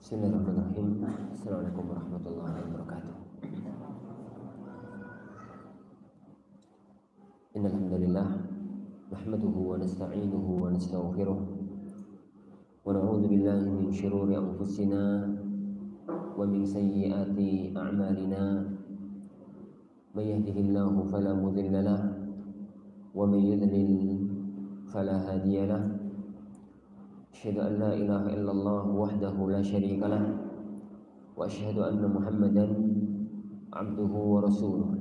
Bismillahirrahmanirrahim. Assalamualaikum warahmatullahi wabarakatuh. Innal hamdalillah nahmaduhu wa nasta'inuhu wa nastaghfiruh wa na'udzu billahi min shururi anfusina wa min sayyiati a'malina. May yahdihillahu fala mudilla lahu wa may yudlil fala hadiya lahu. Asyhadu an la ilaha illallah wahdahu la syarika lah wa asyhadu anna Muhammadan abduhu wa rasuluh.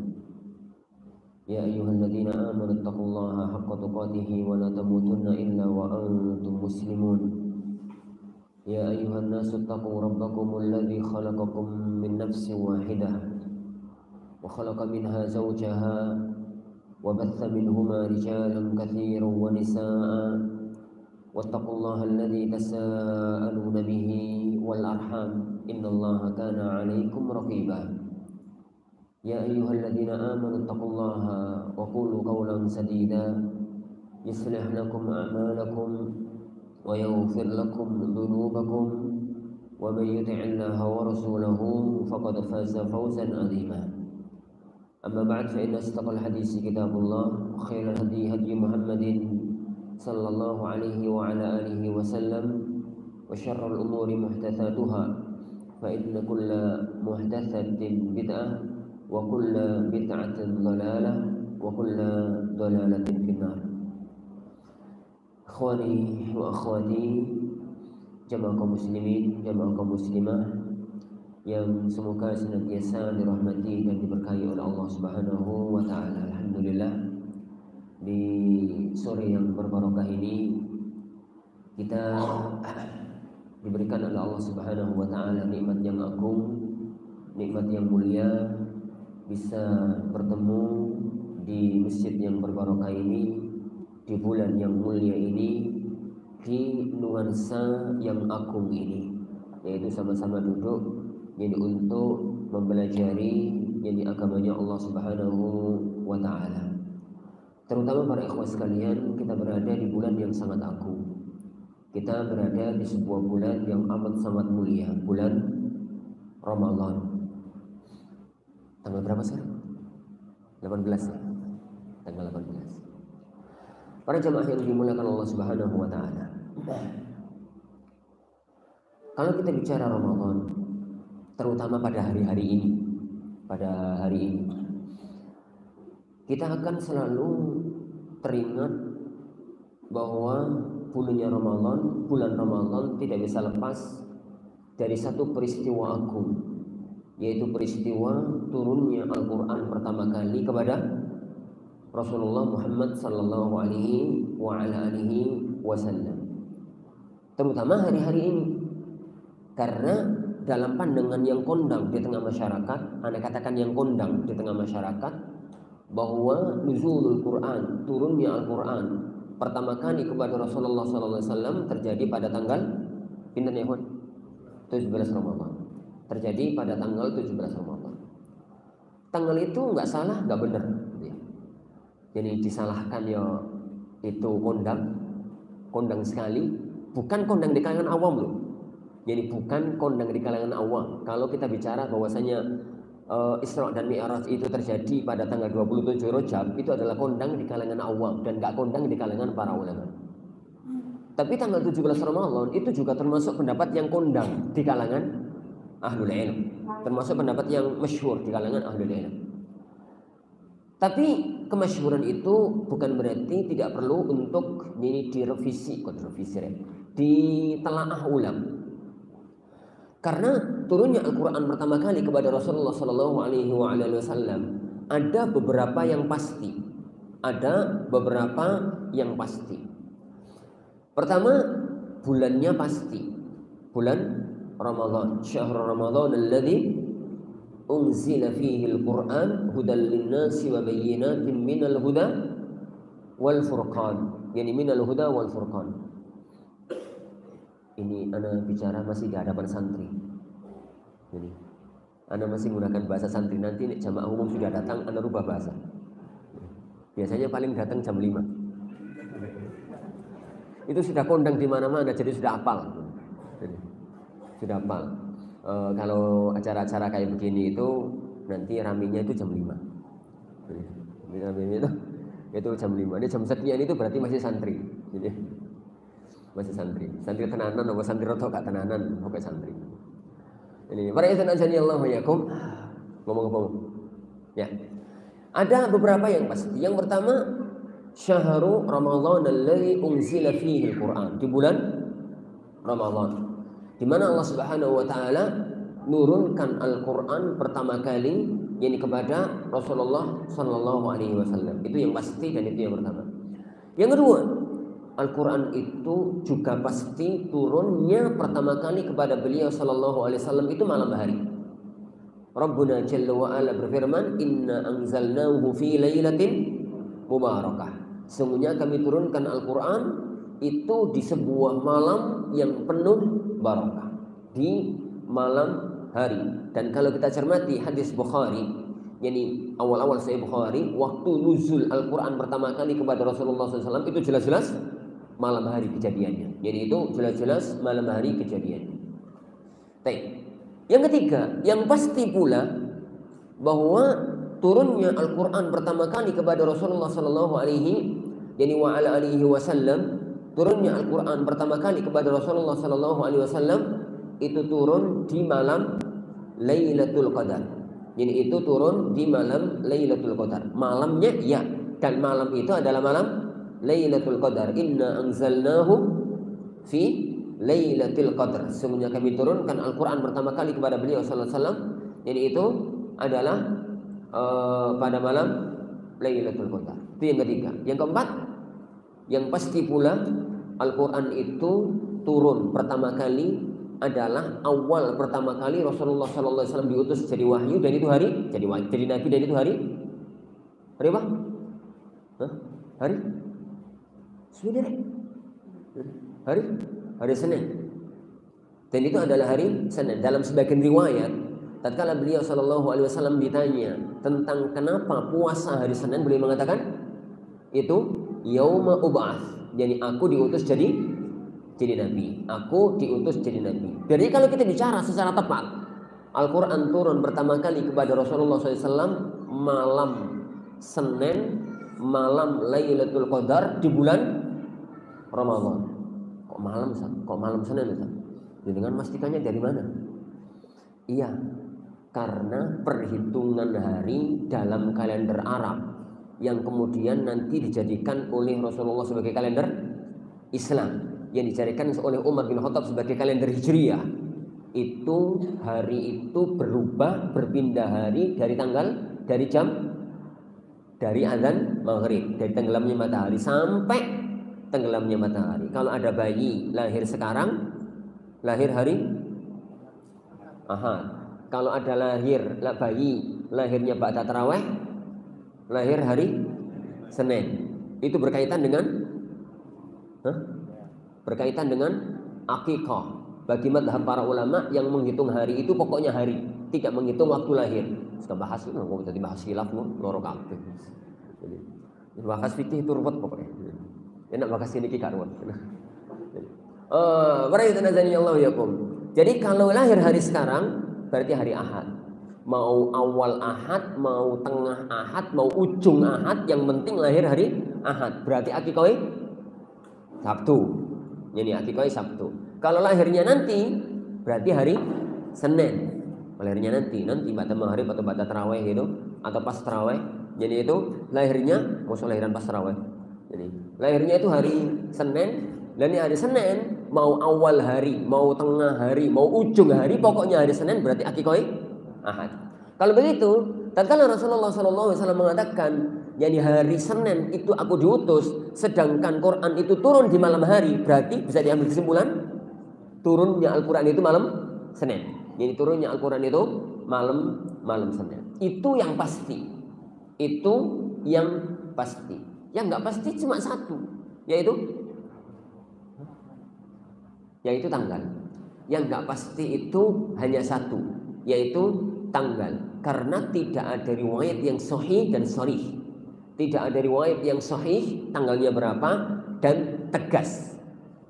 Ya ayyuhalladzina amanu taqullaha haqqa tuqatih wa la tamutunna illa wa antum muslimun. Ya ayyuhan nasu taqu rabbakumul ladzi khalaqakum min nafsin wahidah wa khalaqa minha zawjaha wa batha minhuma rijalan katsiran wa nisaa'a. واتقوا الله الذي تساءلون به والأرحام إن الله كان عليكم رقيبا يا أيها الذين آمنوا اتقوا الله وقولوا قولا سديدا يصلح لكم أعمالكم ويغفر لكم ذنوبكم ومن يطع الله ورسوله فقد فاز فوزا عظيما أما بعد فإن أصدق الحديث كتاب الله وخير الهدي هدي محمد صلى الله عليه وعلى آله وسلم وشر الأمور محدثاتها فإن كل محدثة بدعة وكل بدعة ضلالة وكل ضلالة في النار. Ikhwani wa akhwati, jamaah kaum muslimin, jamaah kaum muslimah yang semoga senantiasa dirahmati dan diberkahi oleh Allah Subhanahu wa taala. Alhamdulillah, di sore yang berbarokah ini kita diberikan oleh Allah Subhanahu wa taala nikmat yang agung, nikmat yang mulia, bisa bertemu di masjid yang berbarokah ini, di bulan yang mulia ini, di nuansa yang agung ini, yaitu sama-sama duduk jadi untuk mempelajari jadi agamanya Allah Subhanahu wa taala. Terutama para ikhwah sekalian, kita berada di bulan yang sangat agung. Kita berada di sebuah bulan yang amat sangat mulia, bulan Ramadan. Tanggal berapa sekarang? 18 ya? Tanggal 18. Para jamaah yang dimuliakan Allah Subhanahu wa taala. Kalau kita bicara Ramadan, terutama pada hari-hari ini, kita akan selalu teringat bahwa bulan Ramadan tidak bisa lepas dari satu peristiwa agung, yaitu peristiwa turunnya Al-Quran pertama kali kepada Rasulullah Muhammad sallallahu alaihi wasallam. Terutama hari-hari ini, karena dalam pandangan yang kondang di tengah masyarakat, anda katakan yang kondang di tengah masyarakat, bahwa nuzulul Quran, turunnya Al-Quran pertama kali kepada Rasulullah SAW terjadi pada tanggal 17 Ramadan. Terjadi pada tanggal 17 Ramadan. Tanggal itu nggak salah, nggak benar. Jadi disalahkan ya itu kondang sekali. Bukan kondang di kalangan awam loh. Jadi bukan kondang di kalangan awam. Kalau kita bicara bahwasanya Isra dan Mi'raj itu terjadi pada tanggal 27 Rajab, itu adalah kondang di kalangan awam dan gak kondang di kalangan para ulama. Tapi tanggal 17 Ramadan itu juga termasuk pendapat yang kondang di kalangan ahlul ilm, termasuk pendapat yang masyhur di kalangan ahlul ilm. Tapi kemasyhuran itu bukan berarti tidak perlu untuk direvisi, ditelaah ulang. Karena turunnya Al-Quran pertama kali kepada Rasulullah Sallallahu Alaihi Wasallam ada beberapa yang pasti. Pertama, bulannya pasti, bulan Ramadan. Syahrul Ramadan alladzi unzila fihi al-Quran hudan lin-nasi wa bayyinatin minal huda wal furqan. Yani minal huda wal furqan. Ini ana bicara masih di hadapan santri. Jadi ana masih menggunakan bahasa santri. Nanti jamaah umum sudah datang, ana rubah bahasa. Biasanya paling datang jam 5. Itu sudah kondang di mana-mana, jadi sudah hafal. sudah hafal. Kalau acara-acara kayak begini itu nanti raminya itu jam 5. Jadi raminya itu jam 5. Ini jam sekian itu berarti masih santri. Jadi masih santri. Santri tenanan atau santri rotok gak tenanan, pokoknya santri. Ini para izin ajani Allah yakum. Ngomong-ngomong. Ya. Ada beberapa yang pasti. Yang pertama, Syahrul Ramadan alladzi unzila fihi al-Qur'an. Di bulan Ramadan, di mana Allah Subhanahu wa taala nurunkan Al-Qur'an pertama kali yakni kepada Rasulullah sallallahu alaihi wasallam. Itu yang pasti dan itu yang pertama. Yang kedua, Al-Qur'an itu juga pasti turunnya pertama kali kepada beliau sallallahu alaihi wasallam itu malam hari. Rabbuna jalla wa ala berfirman, "Inna anzalnahu fi lailatin mubarakah." Sesungguhnya kami turunkan Al-Qur'an itu di sebuah malam yang penuh barakah, di malam hari. Dan kalau kita cermati hadis Bukhari, yakni awal-awal Sahih Bukhari, waktu nuzul Al-Quran pertama kali kepada Rasulullah SAW itu jelas-jelas malam hari kejadiannya. Jadi itu jelas-jelas malam hari kejadiannya. Yang ketiga, yang pasti pula bahwa turunnya Al-Quran pertama kali kepada Rasulullah SAW, turunnya Al-Quran pertama kali kepada Rasulullah SAW itu turun di malam Lailatul Qadar. Jadi itu turun di malam Lailatul Qadar. Malamnya ya, dan malam itu adalah malam Lailatul Qadar. Inna anzalnahu fi Lailatul Qadar. Sesungguhnya kami turunkan Al-Quran pertama kali kepada beliau sallallahu alaihi wasallam. Jadi itu adalah pada malam Lailatul Qadar. Itu yang ketiga. Yang keempat, yang pasti pula Al-Quran itu turun pertama kali adalah awal pertama kali Rasulullah sallallahu alaihi wasallam diutus jadi wahyu, dan itu hari jadi nabi, dan itu hari apa? Hari sudah hari Senin. Dan itu adalah hari Senin. Dalam sebagian riwayat, tatkala beliau sallallahu alaihi wasallam ditanya tentang kenapa puasa hari Senin, beliau mengatakan itu yauma ub'ats. Jadi aku diutus jadi nabi. Aku diutus jadi nabi. Jadi kalau kita bicara secara tepat, Al-Quran turun pertama kali kepada Rasulullah SAW malam Senin, malam Lailatul Qadar di bulan Ramadan. Kok malam Senin Ustaz? Dengan mastikannya dari mana? Iya, karena perhitungan hari dalam kalender Arab yang kemudian nanti dijadikan oleh Rasulullah sebagai kalender Islam, yang dijadikan oleh Umar bin Khattab sebagai kalender Hijriyah, itu hari itu berpindah hari dari azan maghrib, dari tenggelamnya matahari sampai tenggelamnya matahari. Kalau ada bayi lahir sekarang, lahir hari Ahad. Kalau ada bayi lahirnya ba'da tarawih, lahir hari Senin. Itu berkaitan dengan akikah. Bagi madhab para ulama yang menghitung hari itu pokoknya hari, tidak menghitung waktu lahir. Sudah bahas itu, nggak bisa dibahas khilaf, loro kabeh. Jadi bahas fikih itu ruwet pokoknya. Enak bahas ini ki karuan. Jadi kalau lahir hari sekarang berarti hari Ahad. Mau awal Ahad, mau tengah Ahad, mau ujung Ahad, yang penting lahir hari Ahad. Berarti akikah Sabtu. Jadi akikah Sabtu. Kalau lahirnya nanti berarti hari Senin. Lahirnya nanti pada maghrib atau pada tarawih gitu, atau pas tarawih. Jadi itu lahirnya, maksud lahiran pas tarawih. Jadi lahirnya itu hari Senin, dan ini hari Senin, mau awal hari, mau tengah hari, mau ujung hari, pokoknya hari Senin berarti akikah Ahad. Kalau begitu, tatkala Rasulullah SAW mengatakan, jadi hari Senin itu aku diutus, sedangkan Quran itu turun di malam hari, berarti bisa diambil kesimpulan turunnya Al-Quran itu malam Senin. Jadi turunnya Al-Quran itu malam Senin. Itu yang pasti. Itu yang pasti. Yang nggak pasti cuma satu, yaitu tanggal. Yang nggak pasti itu hanya satu, yaitu tanggal. Karena tidak ada riwayat yang sahih dan sharih. Tidak ada riwayat yang sahih tanggalnya berapa dan tegas.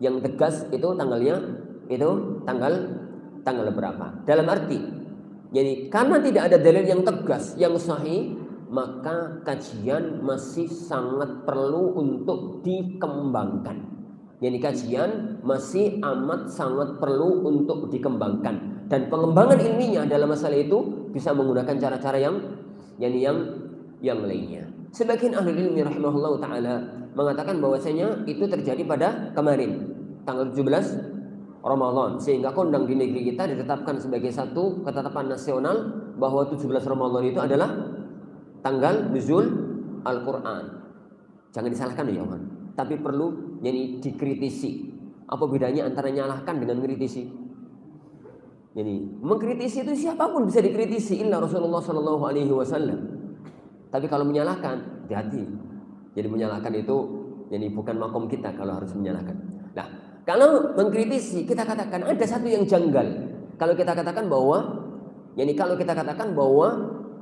Yang tegas itu tanggalnya itu tanggal tanggal berapa. Dalam arti, jadi karena tidak ada dalil yang tegas, yang sahih, maka kajian masih sangat perlu untuk dikembangkan. Jadi kajian masih amat sangat perlu untuk dikembangkan, dan pengembangan ilminya dalam masalah itu bisa menggunakan cara-cara yang lainnya. Sebagian ahli ilmi rahimahullah taala mengatakan bahwasanya itu terjadi pada kemarin tanggal 17 Ramadan, sehingga kondang di negeri kita ditetapkan sebagai satu ketetapan nasional bahwa 17 Ramadan itu adalah tanggal nuzul Al-Quran. Jangan disalahkan ya Yohan, tapi perlu jadi dikritisi. Apa bedanya antara nyalahkan dengan mengkritisi? Jadi mengkritisi itu siapapun bisa dikritisi, illa Rasulullah Shallallahu Alaihi Wasallam. Tapi kalau menyalahkan, hati-hati. Jadi menyalahkan itu, jadi bukan makom kita kalau harus menyalahkan. Nah, kalau mengkritisi, kita katakan ada satu yang janggal. Kalau kita katakan bahwa,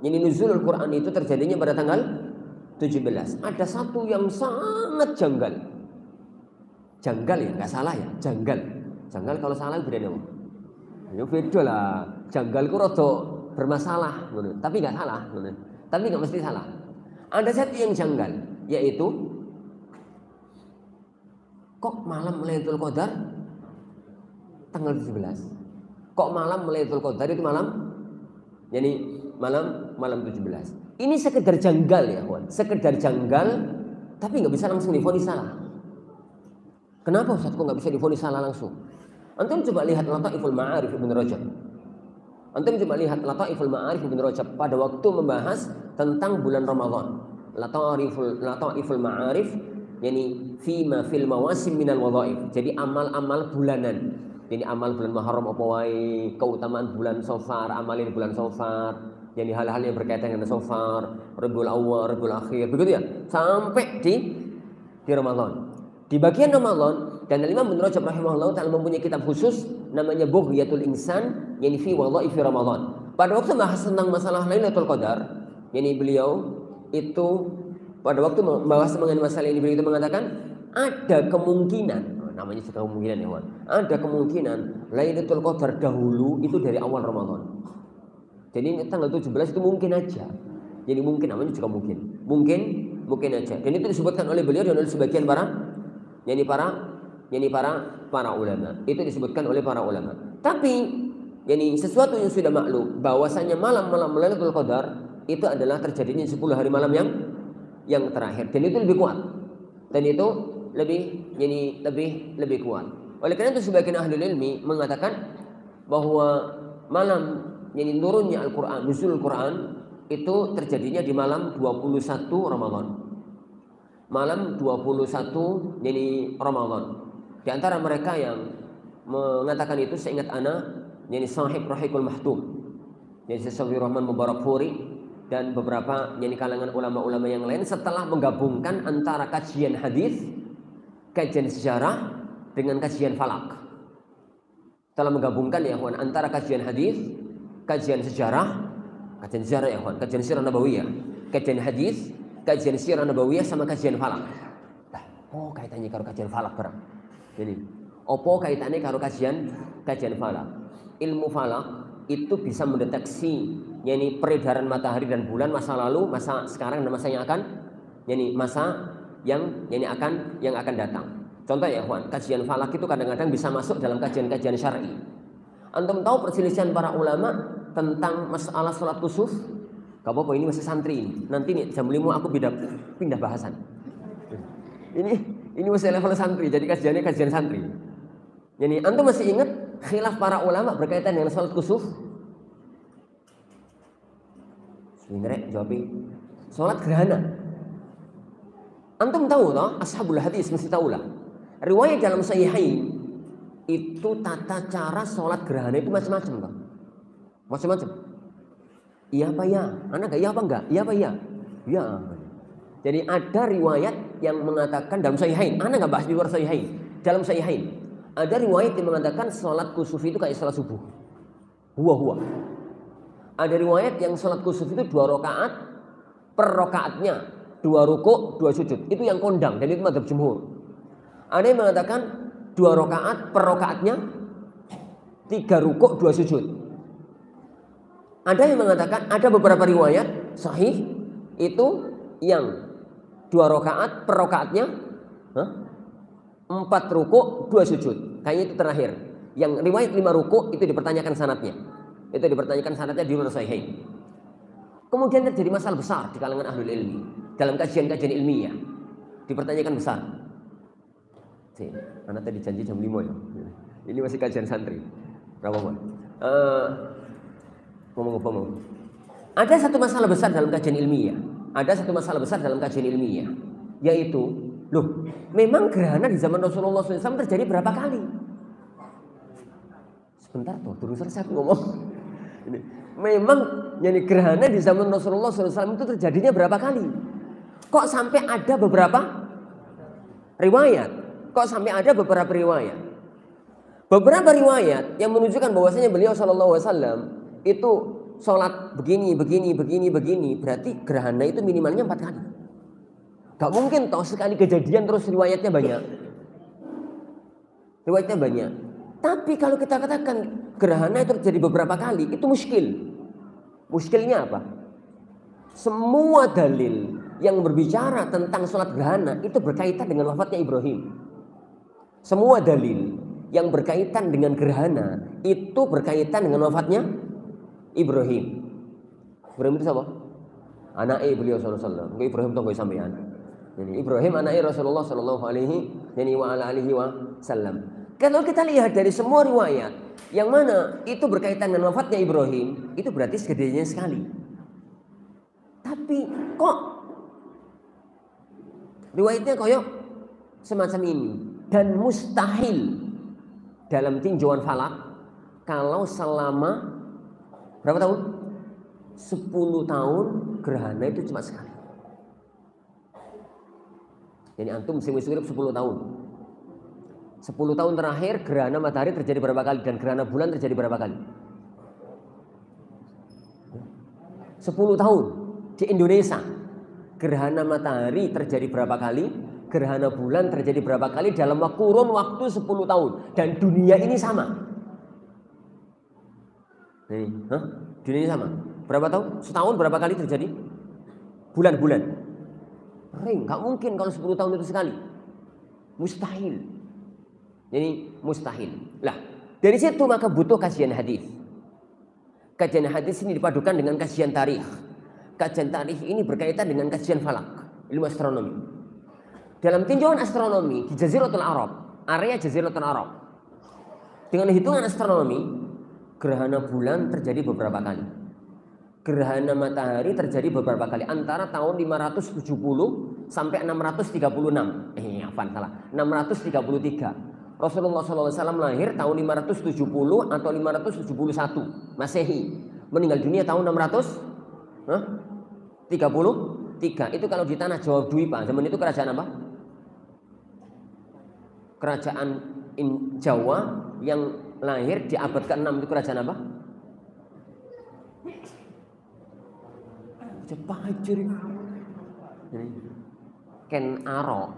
ini nuzulul Quran itu terjadinya pada tanggal 17. Ada satu yang sangat janggal. Janggal ya, nggak salah ya, janggal. Janggal kalau salah beda dong. Ya beda lah. Janggal ku rada bermasalah, tapi nggak salah, tapi nggak mesti salah. Ada satu yang janggal, yaitu kok malam Lailatul Qadar tanggal 17? Kok malam Lailatul Qadar itu malam? Jadi malam 17. Ini sekedar janggal ya, kawan. Sekedar janggal, tapi nggak bisa langsung divonis salah. Kenapa Ustaz kok nggak bisa divonis salah langsung? Antum coba lihat Lataiful Ma'arif Ibnu Rajab. Pada waktu membahas tentang bulan Ramadan. Lataiful Ma'arif, yani fima fil mawasim minal wadhaif. Jadi amal-amal bulanan. Jadi amal bulan Muharram apa wae, keutamaan bulan Safar, amalin bulan Safar. Jadi hal-hal yang berkaitan dengan Safar, Rabiul Awwal, Rabiul Akhir, begitu ya, sampai di Ramadan. Di bagian Ramadan, dan Imam Ibnu Rajab rahimahullah taala mempunyai kitab khusus namanya Bughyatul Insan, yani fi wadhaifi Ramadan. Pada waktu bahas tentang masalah Lailatul Qadar, yani beliau itu pada waktu membahas mengenai masalah ini, beliau itu mengatakan ada kemungkinan, namanya juga kemungkinan ya, ada kemungkinan Lailatul Qadar dahulu itu dari awal Ramadan. Jadi tanggal 17 itu mungkin aja. Jadi mungkin, namanya juga mungkin. Mungkin aja. Dan itu disebutkan oleh beliau dan oleh sebagian para ulama. Itu disebutkan oleh para ulama. Tapi sesuatu yang sudah maklum bahwasanya malam-malam Lailatul Qadar itu adalah terjadinya 10 hari malam yang terakhir, dan itu lebih kuat. Dan itu lebih kuat. Oleh karena itu sebagian ahli ilmi mengatakan bahwa malam turunnya Al-Quran, nuzul Al-Quran itu terjadinya di malam 21 Ramadan. Malam 21 Ramadan. Di antara mereka yang mengatakan itu, seingat ana, sahib Rahikul Mahtum, Syafiur Rahman Mubarakfuri, dan beberapa kalangan ulama-ulama yang lain setelah menggabungkan antara kajian hadis, kajian sejarah dengan kajian falak. Setelah menggabungkan ya kawan, antara kajian hadis, kajian sejarah ya kawan, kajian sirah nabawiyah, kajian hadis, kajian sirah nabawiyah sama kajian falak. Oh kaitannya karo kajian falak barang. Jadi, opo kaitannya karo kajian falak? Ilmu falak itu bisa mendeteksi peredaran matahari dan bulan masa lalu, masa sekarang, dan masa yang akan, masa yang akan datang. Contoh ya kawan, kajian falak itu kadang-kadang bisa masuk dalam kajian-kajian syar'i. Antum tahu perselisihan para ulama tentang masalah sholat kusuf? Gak apa-apa, ini masih santri ini. Nanti nih jam 5 aku pindah bahasan. Ini masih level santri, jadi kajiannya kajian santri. Jadi antum masih ingat khilaf para ulama berkaitan dengan sholat kusuf? Sebenarnya jawabin sholat gerhana. Antum tahu toh, ashabul hadis mesti tahu lah. Riwayat dalam sahihain itu tata cara sholat gerhana itu macam-macam toh. Macam-macam. Iya apa ya? Anak gak iya apa enggak? Iya apa iya? Iya. Jadi ada riwayat yang mengatakan dalam sahihain, anak gak bahas di luar sahihain. Dalam sahihain ada riwayat yang mengatakan sholat kusuf itu kayak sholat subuh. Huwa. Ada riwayat yang sholat kusuf itu 2 rakaat, per rakaatnya 2 rukuk, 2 sujud. Itu yang kondang, dan itu madzhab jumhur. Ada yang mengatakan 2 rakaat, per rakaatnya 3 rukuk 2 sujud. Ada yang mengatakan, ada beberapa riwayat sahih itu yang 2 rakaat per rakaatnya 4 rukuk 2 sujud. Kayaknya itu terakhir. Yang riwayat 5 rukuk itu dipertanyakan sanadnya. Itu dipertanyakan sanadnya di luar sahih. Kemudian terjadi masalah besar di kalangan ahlul ilmi dalam kajian-kajian ilmiah. Dipertanyakan besar. Anak tadi janji jam 5 ya. Ini masih kajian santri. Berapa Pak? Ngomong apa mau? Ada satu masalah besar dalam kajian ilmiah. Ada satu masalah besar dalam kajian ilmiah, yaitu, loh, memang gerhana di zaman Rasulullah SAW terjadi berapa kali? Sebentar tuh, terus selesai aku ngomong. Ini, memang yani gerhana di zaman Rasulullah SAW itu terjadinya berapa kali? Kok sampai ada beberapa riwayat? Kok sampai ada beberapa riwayat? Beberapa riwayat yang menunjukkan bahwasanya beliau SAW itu sholat begini, berarti gerhana itu minimalnya 4 kali. Gak mungkin toh sekali kejadian terus riwayatnya banyak. Riwayatnya banyak. Tapi kalau kita katakan gerhana itu terjadi beberapa kali, itu muskil. Muskilnya apa? Semua dalil yang berbicara tentang sholat gerhana itu berkaitan dengan wafatnya Ibrahim. Semua dalil yang berkaitan dengan gerhana itu berkaitan dengan wafatnya Ibrahim. Ibrahim itu siapa? Anaknya beliau sallallahu alaihi wasallam. Ibrahim tonggo sampean. Jadi Ibrahim anaknya Rasulullah sallallahu alaihi wasallam. Kalau kita lihat dari semua riwayat yang mana itu berkaitan dengan wafatnya Ibrahim, itu berarti segedenya sekali. Tapi kok riwayatnya koyok semacam ini, dan mustahil dalam tinjauan falak kalau selama berapa tahun? 10 tahun gerhana itu cuma sekali. Jadi antum mesti urip 10 tahun. 10 tahun terakhir gerhana matahari terjadi berapa kali dan gerhana bulan terjadi berapa kali? 10 tahun di Indonesia gerhana matahari terjadi berapa kali? Gerhana bulan terjadi berapa kali dalam kurun waktu 10 tahun dan dunia ini sama. Nih, dunia ini sama. Berapa tahun? Setahun berapa kali terjadi? Bulan-bulan. Ring, gak mungkin kalau 10 tahun itu sekali. Mustahil. Jadi mustahil. Lah, dari situ maka butuh kajian hadis. Kajian hadis ini dipadukan dengan kajian tarikh. Kajian tarikh ini berkaitan dengan kajian falak, ilmu astronomi. Dalam tinjauan astronomi di Jaziratul Arab, area Jaziratul Arab, dengan hitungan astronomi, gerhana bulan terjadi beberapa kali. Gerhana matahari terjadi beberapa kali antara tahun 570 sampai 636. Salah. 633. Rasulullah SAW lahir tahun 570 atau 571 Masehi. Meninggal dunia tahun 633. Itu kalau di tanah Jawa Dwi, Pak. Zaman itu kerajaan apa? Kerajaan Jawa yang lahir di abad ke-6 itu kerajaan apa? Jepajir. Ken Arok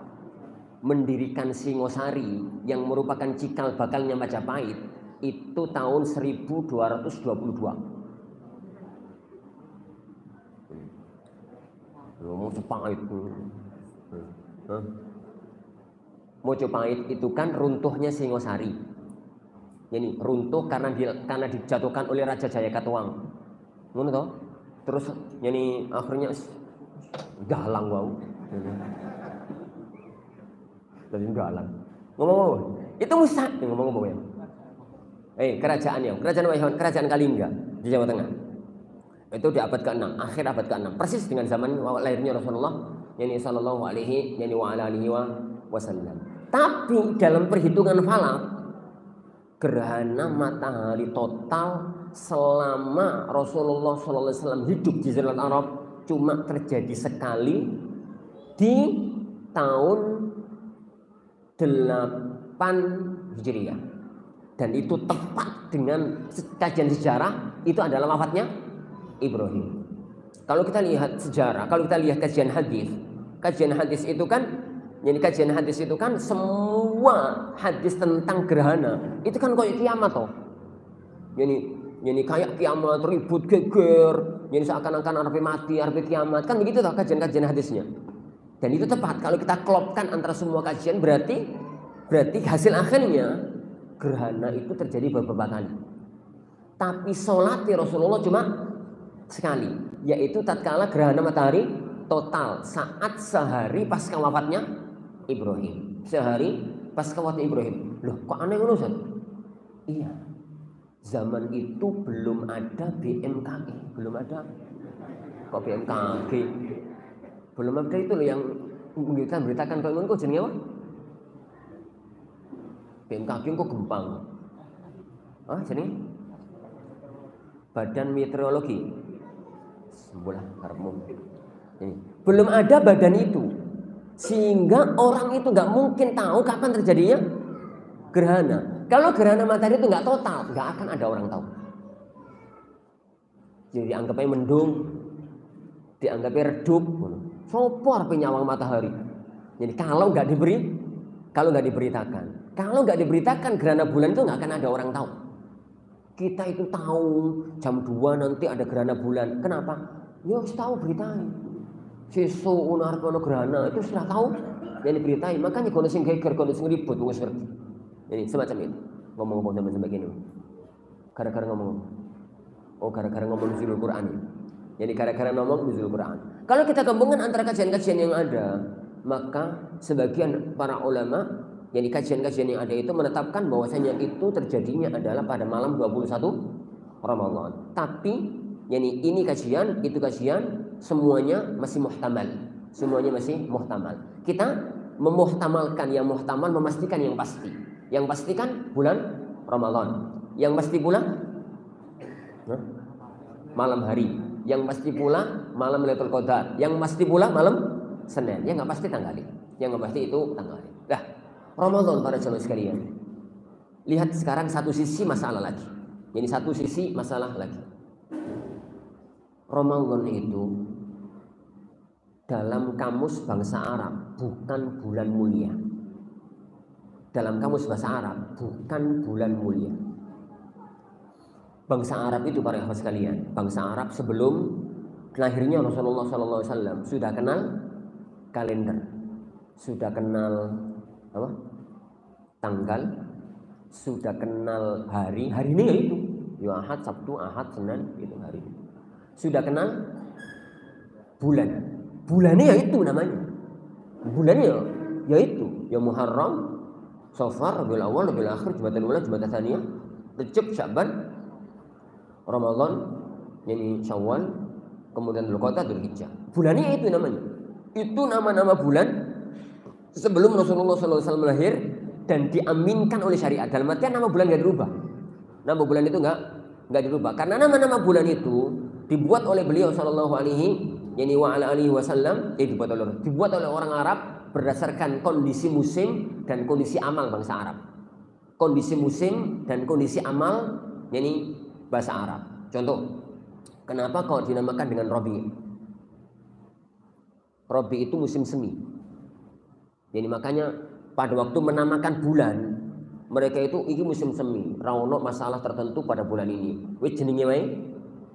mendirikan Singosari yang merupakan cikal bakalnya Majapahit itu tahun 1222. Majapahit. Majapahit itu kan runtuhnya Singosari. Jadi runtuh karena dijatuhkan oleh Raja Jayakatwang. Ngono toh? Terus yani akhirnya galang wau. Jadi galang. Ngomong-ngomong. Itu mustahil ngomong-ngomong ya. Kerajaan Kerajaan Kalingga di Jawa Tengah. Itu di abad ke-6, akhir abad ke-6. Persis dengan zaman lahirnya Rasulullah yani sallallahu alaihi wasallam. Tapi dalam perhitungan falak gerhana matahari total selama Rasulullah SAW hidup di Jazirah Arab cuma terjadi sekali di tahun 8 Hijriah, dan itu tepat dengan kajian sejarah itu adalah wafatnya Ibrahim. Kalau kita lihat sejarah, kalau kita lihat kajian hadis itu kan, jadi kajian hadis itu kan semua hadis tentang gerhana itu kan kayak kiamat toh. ini kayak kiamat, ribut, geger, ini seakan-akan arep mati, arep kiamat. Kan begitu toh kajian-kajian hadisnya. Dan itu tepat kalau kita klopkan antara semua kajian berarti hasil akhirnya gerhana itu terjadi beberapa kali. Tapi sholatnya Rasulullah cuma sekali, yaitu tatkala gerhana matahari total saat sehari pasca wafatnya Ibrahim. Sehari pasca wafatnya Ibrahim. Loh, kok aneh ngono, Ustaz? Iya. Zaman itu belum ada BMKG, belum ada. Kok BMKG? Belum ada itu loh yang kita beritakan kalau ngono jenenge apa? BMKG kok gempang. Ah, jenenge Badan Meteorologi. Sembulah karepmu. Belum ada badan itu. Sehingga orang itu nggak mungkin tahu kapan terjadinya gerhana. Kalau gerhana matahari itu nggak total, nggak akan ada orang tahu. Jadi dianggapnya mendung, dianggapnya redup. Sopor penyawang matahari. Jadi kalau nggak diberitakan gerhana bulan itu nggak akan ada orang tahu. Kita itu tahu jam 2 nanti ada gerhana bulan. Kenapa? Ya tahu beritain. Sesuk unar kono gerhana itu sudah tahu yang diberitain. Makanya kono sing geger, kono sing ribut wis ngerti. Jadi semacam itu. Ngomong sampai begini. Gara-gara ngomong. Oh, gara-gara ngomong nuzulul Quran. Jadi gara-gara ngomong nuzulul Quran. Kalau kita gabungkan antara kajian-kajian yang ada, maka sebagian para ulama yang kajian-kajian yang ada itu menetapkan bahwasanya itu terjadinya adalah pada malam 21 Ramadan. Tapi ini kajian, itu kajian, semuanya masih muhtamal. Semuanya masih muhtamal. Kita memuhtamalkan yang muhtamal, memastikan yang pasti. Yang pasti kan bulan Ramadan. Yang pasti pula malam hari. Yang pasti pula malam Lailatul Qadar. Yang pasti pula malam Senin. Yang nggak pasti tanggalnya. Yang nggak pasti itu tanggalnya. Nah, Ramadan para jemaah sekalian. Lihat sekarang satu sisi masalah lagi. Jadi satu sisi masalah lagi. Ramadan itu dalam kamus bangsa Arab bukan bulan mulia. Dalam kamus bahasa Arab bukan bulan mulia. Bangsa Arab itu para ikhwan sekalian, bangsa Arab sebelum lahirnya Rasulullah SAW sudah kenal kalender, sudah kenal apa? Tanggal, sudah kenal hari. Hari ini yaitu Ahad, Sabtu, Ahad, Senin itu hari ini. Sudah kenal bulan. Bulannya yaitu namanya. Bulannya yaitu ya Muharram, Safar, Rabiul Awal, Rabiul Akhir, Jumadil Ula, Jumadil Tsaniyah, Rajab, Sya'ban, Ramadan, yani Syawal, kemudian Dzulqa'dah, Dzulhijjah. Bulannya itu namanya. Itu nama-nama bulan sebelum Rasulullah SAW lahir dan diaminkan oleh syariat. Dalam artian nama bulan nggak dirubah. Nama bulan itu nggak dirubah. Karena nama-nama bulan itu dibuat oleh beliau Shallallahu Alaihi Wasallam, dibuat oleh orang Arab berdasarkan kondisi musim dan kondisi amal bangsa Arab. Kondisi musim dan kondisi amal, yani bahasa Arab. Contoh, kenapa kau dinamakan dengan Rabi? Rabi itu musim semi. Jadi makanya pada waktu menamakan bulan, mereka itu iki musim semi, ra ono masalah tertentu pada bulan ini. Wis jenenge wae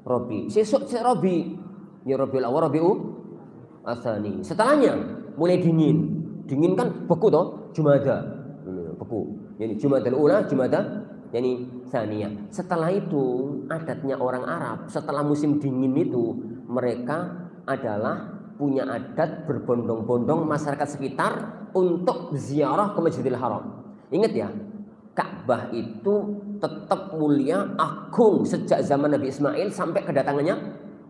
Rabi. Sesuk Rabi, ya Rabiul Awal, Rabiul Tsani. Setelahnya mulai dingin. Dingin kan beku toh, Jumada. Beku. Yani Jumadal Ula, Jumada, yani Tsaniyah. Setelah itu adatnya orang Arab, setelah musim dingin itu mereka adalah punya adat berbondong-bondong masyarakat sekitar untuk ziarah ke Masjidil Haram. Ingat ya, Ka'bah itu tetap mulia, agung sejak zaman Nabi Ismail sampai kedatangannya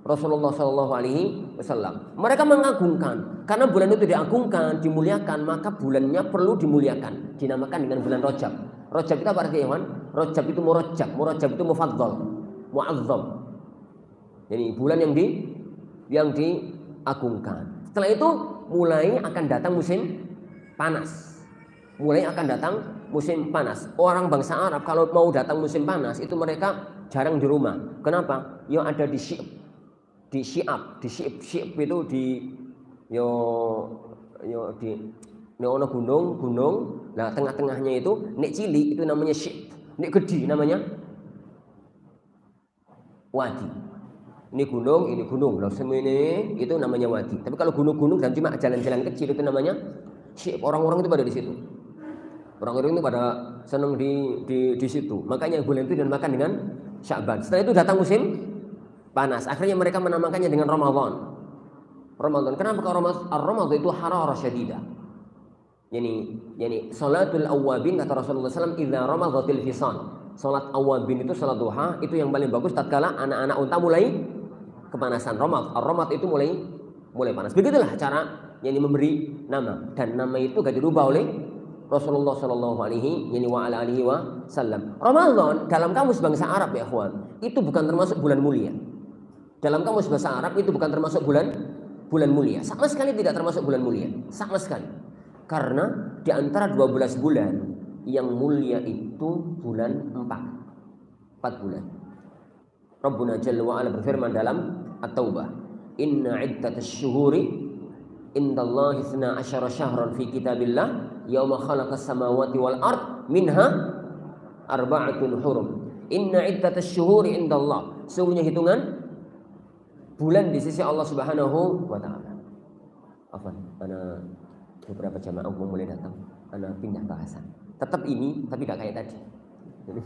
Rasulullah SAW. Mereka mengagungkan, karena bulan itu diagungkan, dimuliakan, maka bulannya perlu dimuliakan. Dinamakan dengan bulan Rajab. Rajab itu apa artinya, Iwan? Rajab itu murajab, murajab itu mufaddal, mu'azzam. Jadi bulan yang diagungkan. Setelah itu mulai akan datang musim panas. Mulai akan datang musim panas. Orang bangsa Arab kalau mau datang musim panas itu mereka jarang di rumah. Kenapa? Ya ada di Syi'ab itu di ono gunung. Nah tengah-tengahnya itu nek cilik itu namanya Syi'ab, nek gede namanya wadi. Ini gunung. Lalu semua ini itu namanya wadi. Tapi kalau gunung-gunung dan cuma jalan-jalan kecil itu namanya syib. Orang-orang itu pada di situ. Orang-orang itu pada senang di situ. Makanya bulan itu dan makan dengan Sya'ban. Setelah itu datang musim panas. Akhirnya mereka menamakannya dengan Ramadan. Ramadan. Kenapa? Karena Ramadan itu hararah syadidah. Yani salatul awabin kata Rasulullah SAW, idza ramadatil fisan. Salat awabin itu salat duha, itu yang paling bagus tatkala anak-anak unta mulai kepanasan. Ramad itu mulai panas. Begitulah cara memberi nama, dan nama itu gak dirubah oleh Rasulullah sallallahu alaihi wasallam. Ramadan dalam kamus bangsa Arab ya ikhwan, itu bukan termasuk bulan mulia. Dalam kamus bahasa Arab itu bukan termasuk bulan mulia. Sama sekali tidak termasuk bulan mulia. Sama sekali. Karena di antara 12 bulan yang mulia itu bulan 4 bulan. Rabbuna Jalla wa Ala berfirman dalam At-Taubah, "Inna 'iddatasy syuhuri indallahi 12 syahran fi kitabillah yauma khalaqas samawati wal ard minha arba'atun hurum." Inna 'iddatasy syuhuri indallah. Sungguhnya hitungan bulan di sisi Allah Subhanahu wa taala. Afwan, ana beberapa jamaah mulai datang. Ana pindah bahasan. Tetap ini tapi gak kayak tadi. Jadi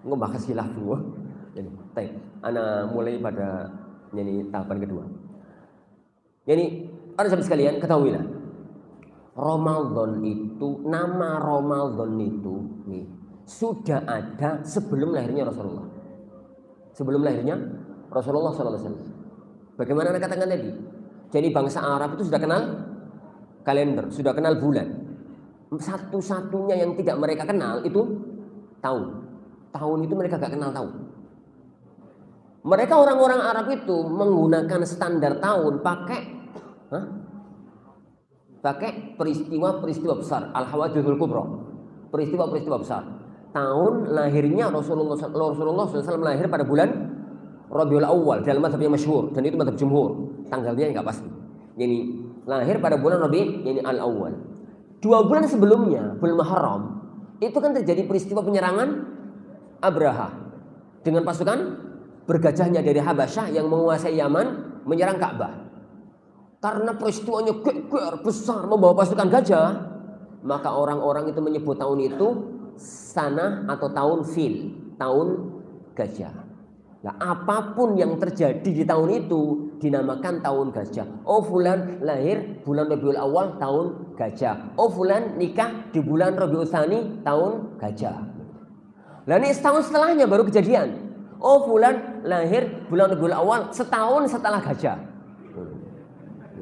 ngebahas khilaf dulu. Jadi, baik. Ana mulai pada tahapan kedua. Jadi, para sahabat sekalian, ketahuilah. Ramadan itu, nama Ramadan itu sudah ada sebelum lahirnya Rasulullah. Sebelum lahirnya Rasulullah SAW. Bagaimana Anda katakan tadi? Jadi bangsa Arab itu sudah kenal kalender, sudah kenal bulan. Satu-satunya yang tidak mereka kenal itu tahun. Tahun itu mereka gak kenal tahun. Mereka orang-orang Arab itu menggunakan standar tahun pakai peristiwa-peristiwa besar, al-hawadithul kubra, peristiwa-peristiwa besar. Tahun lahirnya Rasulullah SAW lahir pada bulan Rabiul Awal dalam mazhab yang masyhur, dan itu mazhab jumhur. Tanggalnya nggak pasti. Jadi lahir pada bulan Rabiul Awal. 2 bulan sebelumnya, bulan Muharram, itu kan terjadi peristiwa penyerangan Abraha dengan pasukan bergajahnya dari Habasyah yang menguasai Yaman menyerang Ka'bah. Karena peristiwanya geger besar membawa pasukan gajah, maka orang-orang itu menyebut tahun itu sanah atau tahun fil, tahun gajah. Nah, apapun yang terjadi di tahun itu dinamakan tahun gajah. Oh, fulan lahir bulan Rabiul Awal, tahun gajah. Oh, fulan nikah di bulan Rabiul Tsani, tahun gajah. Nah, ini setahun setelahnya baru kejadian. Oh, fulan lahir bulan Rabiul Awal setahun setelah gajah.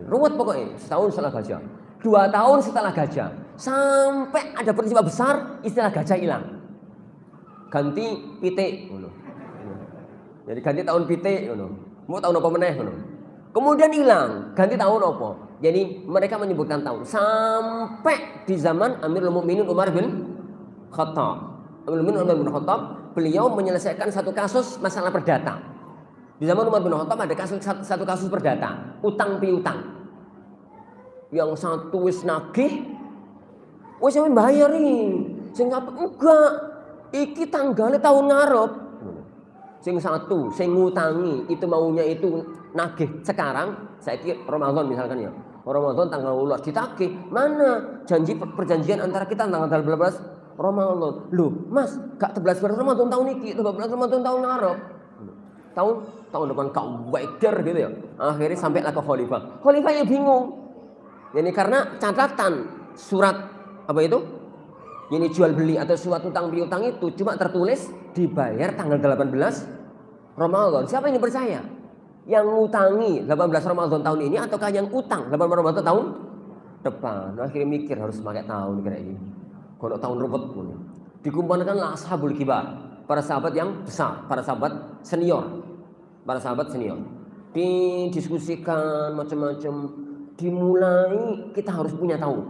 Ruwet pokoknya, setahun setelah gajah. 2 tahun setelah gajah. Sampai ada peristiwa besar, istilah gajah hilang. Ganti pitik. Jadi ganti tahun pitik. Mau tahun apa meneh. Kemudian hilang, ganti tahun apa. Jadi mereka menyebutkan tahun. Sampai di zaman Amirul Mukminin Umar bin Khattab. Amirul Mukminin Umar bin Khattab, beliau menyelesaikan satu kasus masalah perdata. Di zaman Umar bin Khattab ada satu kasus perdata, utang piutang. Yang satu wis nagih, wis sampeyan bayar iki. Sing satu enggak. Iki tanggalnya tahun ngarep. Sing satu, sing ngutangi itu maunya itu nagih sekarang, saiki Ramadan misalkan ya. Ramadan tanggal 12 ditagih. Mana perjanjian antara kita tanggal 12 Ramadan. Loh, Mas, gak 11 Ramadan tahun ini, 12 Ramadan tahun ngarep. Tahun depan kau wajar gitu ya. Akhirnya sampai lah ke khalifah. Khalifahnya bingung. Ini karena catatan surat apa itu? Ini jual beli atau suatu utang piutang itu cuma tertulis dibayar tanggal 18 Ramadan. Siapa yang percaya? Yang ngutangi 18 Ramadan tahun ini ataukah yang utang 18 Ramadan tahun depan? Akhirnya mikir harus pakai tahun kira ini. Kalau tahun ruwet pun. Dikumpulkanlah ashabul kibar, para sahabat yang besar, para sahabat senior. Didiskusikan macam-macam. Dimulai kita harus punya tahun.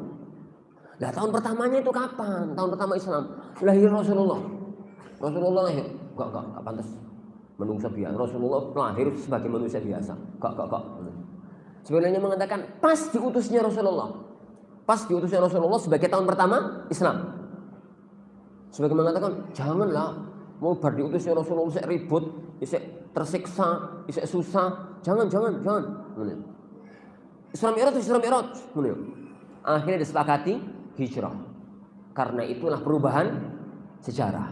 Nah, tahun pertamanya itu kapan? Tahun pertama Islam. Lahir Rasulullah. Rasulullah lahir. Gak pantas. Manusia biasa. Rasulullah lahir sebagai manusia biasa. Gak. Sebenarnya mengatakan pas diutusnya Rasulullah. Pas diutusnya Rasulullah sebagai tahun pertama Islam. Sebagai mengatakan janganlah mau bar diutusnya Rasulullah saya ribut. isek tersiksa, isek susah, jangan. Isra Mi'raj. Akhirnya disepakati hijrah. Karena itulah perubahan sejarah.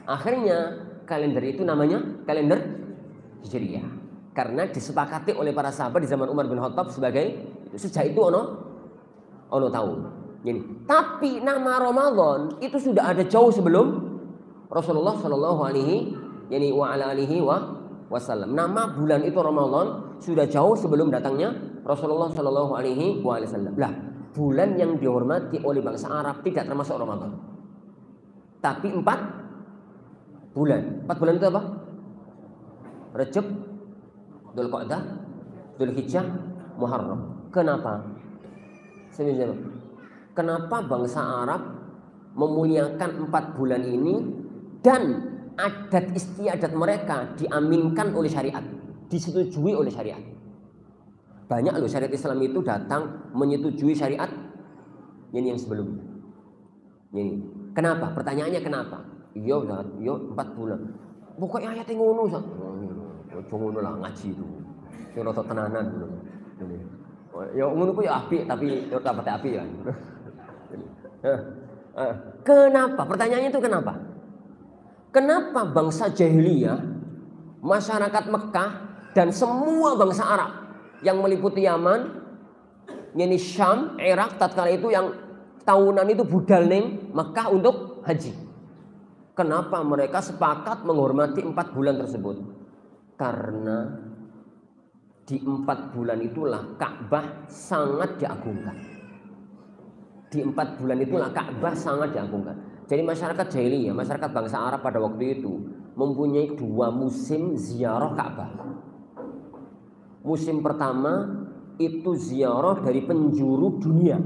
Akhirnya kalender itu namanya kalender Hijriyah. Karena disepakati oleh para sahabat di zaman Umar bin Khattab sebagai sejak itu ono tahun. Jadi, tapi nama Ramadan itu sudah ada jauh sebelum Rasulullah Shallallahu Alaihi Wasallam. Nama bulan itu Ramadan sudah jauh sebelum datangnya Rasulullah Shallallahu Alaihi Wasallam. Lah, bulan yang dihormati oleh bangsa Arab tidak termasuk Ramadan, tapi 4 bulan. 4 bulan itu apa? Rajab, Dzulqa'dah, Dzulhijjah, Muharram. Kenapa? Kenapa bangsa Arab memuliakan 4 bulan ini dan adat istiadat mereka diaminkan oleh syariat, disetujui oleh syariat? Banyak loh syariat Islam itu datang menyetujui syariat ini yang sebelumnya. Ini kenapa? Pertanyaannya kenapa? Yo 4 bulan. Pokoknya ayat yang ngono sak. Ngono lah ngaji itu. Sing rada tenanan ngono. Ya ngono ku ya apik tapi ora pati apik ya. Kenapa? Pertanyaannya itu kenapa? Kenapa bangsa jahiliyah, masyarakat Mekah dan semua bangsa Arab yang meliputi Yaman, yakni Syam, Irak tatkala itu yang tahunan itu budal ning Mekah untuk haji. Kenapa mereka sepakat menghormati 4 bulan tersebut? Karena di 4 bulan itulah Ka'bah sangat diagungkan. Di 4 bulan itulah Ka'bah sangat diagungkan. Jadi masyarakat jahiliyah, masyarakat bangsa Arab pada waktu itu mempunyai 2 musim ziarah Ka'bah. Musim pertama itu ziarah dari penjuru dunia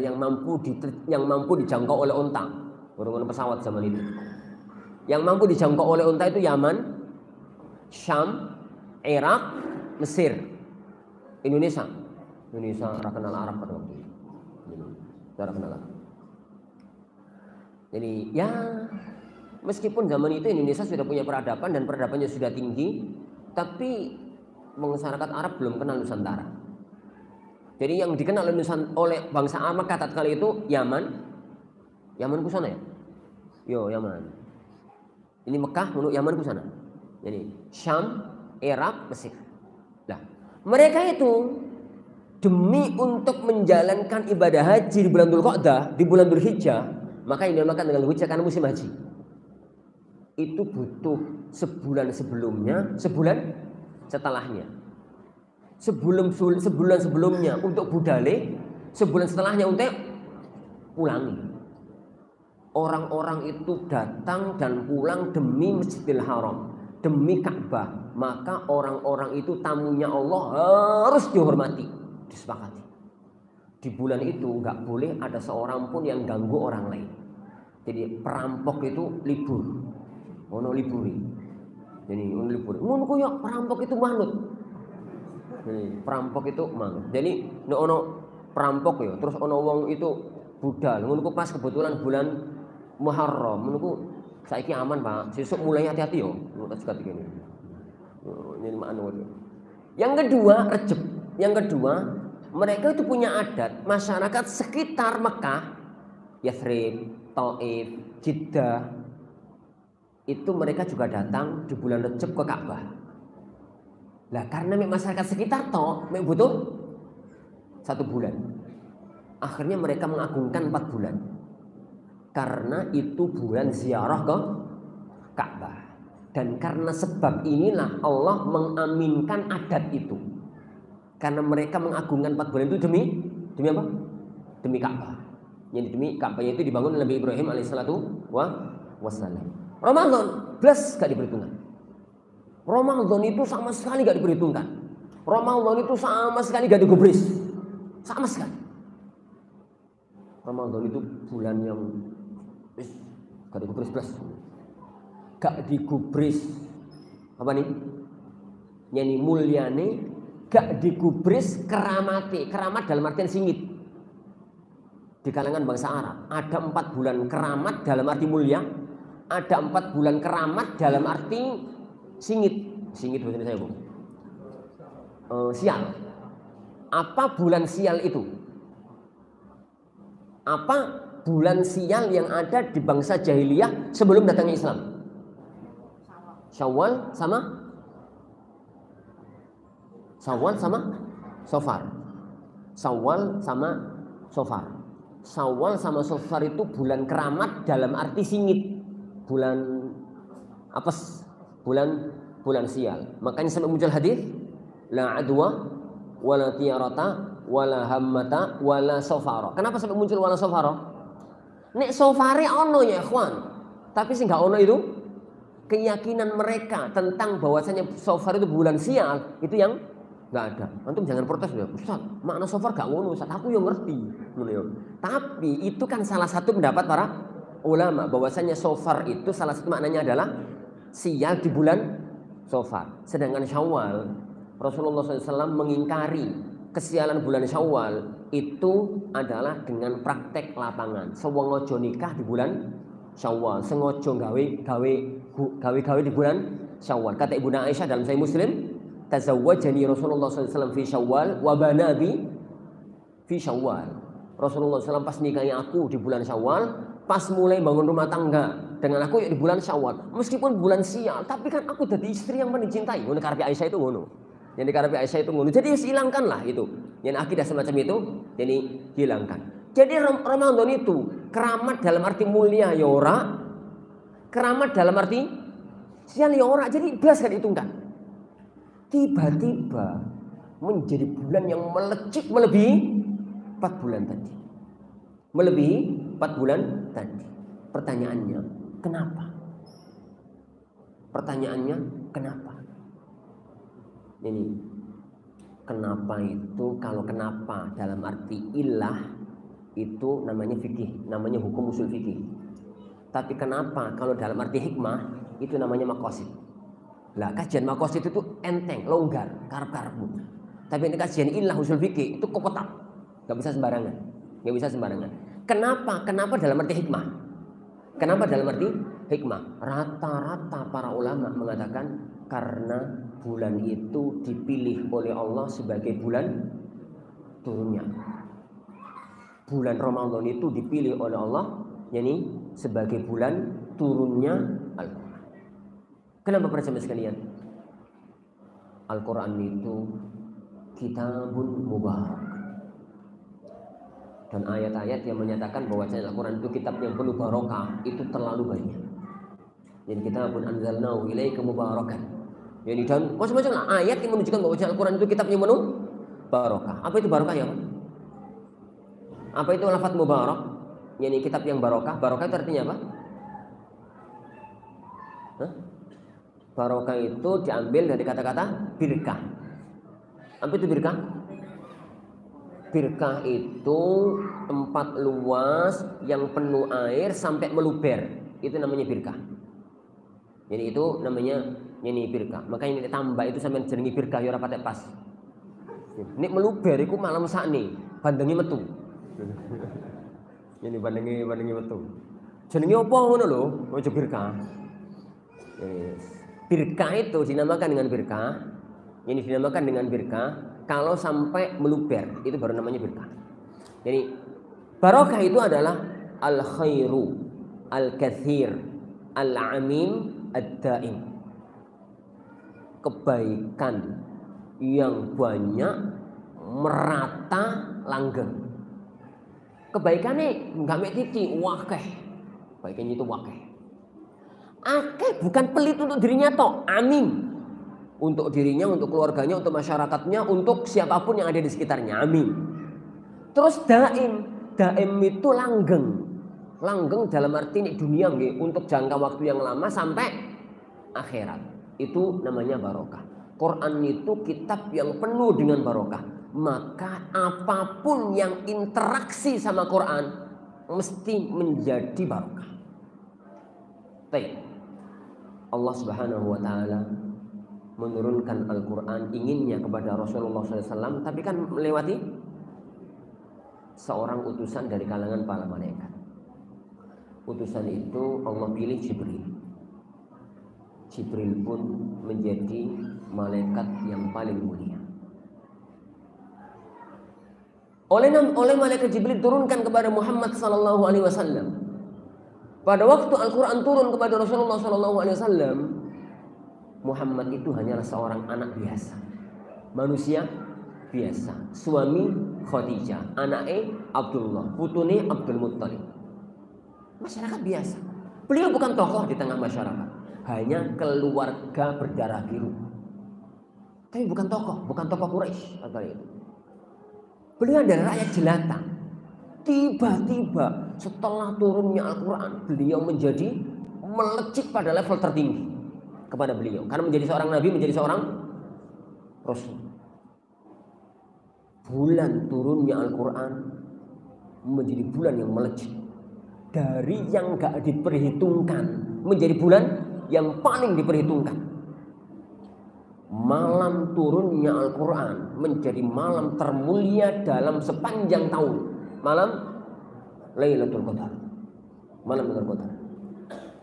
yang mampu dijangkau oleh onta, orang pesawat zaman itu. Yang mampu dijangkau oleh onta itu Yaman, Syam, Irak, Mesir, Indonesia kenal Arab pada waktu itu. Kenal Arab. Jadi ya meskipun zaman itu Indonesia sudah punya peradaban dan peradabannya sudah tinggi, tapi masyarakat Arab belum kenal Nusantara. Jadi yang dikenal oleh bangsa Arab tatkala itu Yaman ku sana ya? Yo Yaman. Ini Mekah, menurut Yaman ku sana. Jadi Syam, Irak, Mesir. Nah, mereka itu demi untuk menjalankan ibadah haji di bulan Dzulqa'dah, di bulan Dzulhijjah, maka ini dinamakan dengan Dzulhijjah karena musim haji. Itu butuh sebulan sebelumnya, sebulan setelahnya. Sebulan sebelumnya untuk budale, sebulan setelahnya untuk pulangi. Orang-orang itu datang dan pulang demi Masjidil Haram, demi Ka'bah. Maka orang-orang itu tamunya Allah harus dihormati, disepakati. Di bulan itu nggak boleh ada seorang pun yang ganggu orang lain. Jadi perampok itu libur, ono liburi. Jadi ono libur. Ngono kok ya perampok itu manut. Jadi perampok itu manut. Jadi nek ono perampok ya, terus ono wong itu budal. Ngono kok pas kebetulan bulan Muharram. Ngono kok saiki aman, Pak. Sesuk mulai hati-hati yo. Ngono tak sekali kene. Ini makna. Yang kedua, Rejab. Yang kedua, mereka itu punya adat masyarakat sekitar Mekah, Yathrib, Taif, Jeddah. Itu mereka juga datang di bulan Rejab ke Ka'bah. Lah karena masyarakat sekitar butuh 1 bulan. Akhirnya mereka mengagungkan 4 bulan. Karena itu bulan ziarah ke Ka'bah. Dan karena sebab inilah Allah mengaminkan adat itu. Karena mereka mengagungkan 4 bulan itu demi apa? Demi Ka'bah. Yang demi Ka'bahnya itu dibangun oleh Nabi Ibrahim alaihissalatu wassalam. Ramadan plus gak diperhitungkan. Ramadan itu sama sekali gak diperhitungkan. Ramadan itu sama sekali gak digubris. Sama sekali. Ramadan itu bulan yang gak digubris plus. Gak digubris. Apa nih? Yani mulyane gak digubris keramate. Keramat dalam artian singit. Di kalangan bangsa Arab ada 4 bulan keramat dalam arti mulia. ada 4 bulan keramat dalam arti singit bahasa saya, Bu. Sial. Apa bulan sial itu? Apa bulan sial yang ada di bangsa jahiliyah sebelum datangnya Islam? Syawal sama Safar. Syawal sama Safar itu bulan keramat dalam arti singit. Bulan apes, bulan sial. Makanya sampai muncul hadis la adwa wala tiyarata wala hammata wala safara. Kenapa sampai muncul wala safara? Nek safare ono ya ikhwan. Tapi sing gak ono itu keyakinan mereka tentang bahwasanya safar itu bulan sial itu yang gak ada. Antum jangan protes ya, Ustaz. Makna safar gak ngono, Ustaz. Aku yang ngerti. Tapi itu kan salah satu pendapat para ulama bahwasanya safar itu salah satu maknanya adalah sial di bulan safar. Sedangkan Syawal, Rasulullah SAW mengingkari kesialan bulan Syawal itu adalah dengan praktek lapangan. Sengojo nikah di bulan Syawal, sengojo gawe di bulan Syawal. Kata Ibunda Aisyah dalam Sahih Muslim, tazawwajani Rasulullah SAW fi Syawal wa bana bi fi Syawal. Rasulullah SAW pas nikahi aku di bulan Syawal, pas mulai bangun rumah tangga dengan aku ya di bulan Syawal. Meskipun bulan sial, tapi kan aku jadi istri yang dicintai. Ngono karepe Aisyah itu ngono. Yang dikarepe Aisyah itu ngono. Jadi hilangkanlah itu. Yang akidah semacam itu, jadi hilangkan. Jadi Ramadan itu keramat dalam arti mulia ya ora, keramat dalam arti sial ya ora. Jadi belas kan hitungkan. Tiba-tiba menjadi bulan yang melecik melebihi 4 bulan tadi. Melebihi 4 bulan tadi. Pertanyaannya, kenapa? Ini kenapa itu, kalau kenapa dalam arti ilah itu namanya fikih, namanya hukum usul fikih. Tapi kenapa kalau dalam arti hikmah itu namanya maqasid. Lah kajian maqasid itu enteng, longgar, karep-karepmu. Tapi ini kajian ilah usul fikih itu kepetak. Gak bisa sembarangan. Kenapa dalam arti hikmah? Kenapa dalam arti hikmah? Rata-rata para ulama mengatakan karena bulan itu dipilih oleh Allah sebagai bulan turunnya. Bulan Ramadan itu dipilih oleh Allah yakni sebagai bulan turunnya Al-Quran. Kenapa para jemaah sekalian? Al-Quran itu kitabun mubarak. Dan ayat-ayat yang menyatakan bahwa Al-Quran itu kitab yang penuh barokah itu terlalu banyak. Jadi kitabun anzalnahu ilaika mubarakan. Yani dan macam-macam ayat yang menunjukkan bahwa Al-Quran itu kitab yang penuh barokah. Apa itu barokah ya? Apa itu lafaz mubarak? Yani kitab yang barokah. Barokah itu artinya apa? Barokah itu diambil dari kata-kata birkah. Apa itu birkah? Birkah itu tempat luas yang penuh air sampai meluber. Itu namanya birkah. Jadi itu namanya ini birkah. Makanya ini tambah itu sampai jenenge birkah ya ora patek pas. Nek meluber iku malam sakne, bandengi metu. Ini bandengi metu. Jenenge apa ngono lho, ojo birkah. Birkah itu dinamakan dengan birkah. Ini dinamakan dengan birkah kalau sampai meluber, itu baru namanya birkah. Jadi barokah itu adalah al-khairu, al-kathir, al-amim, ad-daim. Kebaikan yang banyak, merata, langgeng. Kebaikannya enggak mek titik, wakeh. Kebaikannya itu wakeh. Akeh bukan pelit untuk dirinya toh, amin. Untuk dirinya, untuk keluarganya, untuk masyarakatnya, untuk siapapun yang ada di sekitarnya. Amin. Terus daim itu langgeng. Langgeng dalam arti ini dunia nggih, untuk jangka waktu yang lama sampai akhirat. Itu namanya barokah. Quran itu kitab yang penuh dengan barokah. Maka apapun yang interaksi sama Quran mesti menjadi barokah. Baik. Allah Subhanahu wa taala menurunkan Al-Quran inginnya kepada Rasulullah SAW, tapi kan melewati seorang utusan dari kalangan para malaikat. utusan itu Allah pilih Jibril. Jibril pun menjadi malaikat yang paling mulia. Oleh malaikat Jibril turunkan kepada Muhammad sallallahu alaihi wasallam. Pada waktu Al-Qur'an turun kepada Rasulullah sallallahu alaihi wasallam, Muhammad itu hanyalah seorang anak biasa. Manusia biasa. Suami Khadijah, anaknya Abdullah, putune Abdul Muttalib. Masyarakat biasa. Beliau bukan tokoh di tengah masyarakat, hanya keluarga berdarah biru. Tapi bukan tokoh Quraisy atau itu. Beliau adalah rakyat jelata. Tiba-tiba setelah turunnya Al-Quran, beliau menjadi melejit pada level tertinggi kepada beliau. Karena menjadi seorang nabi, menjadi seorang rasul. Bulan turunnya Al-Quran menjadi bulan yang melejit. Dari yang gak diperhitungkan menjadi bulan yang paling diperhitungkan. Malam turunnya Al-Quran menjadi malam termulia dalam sepanjang tahun. Malam Lailatul Qadar. Malam Lailatul Qadar.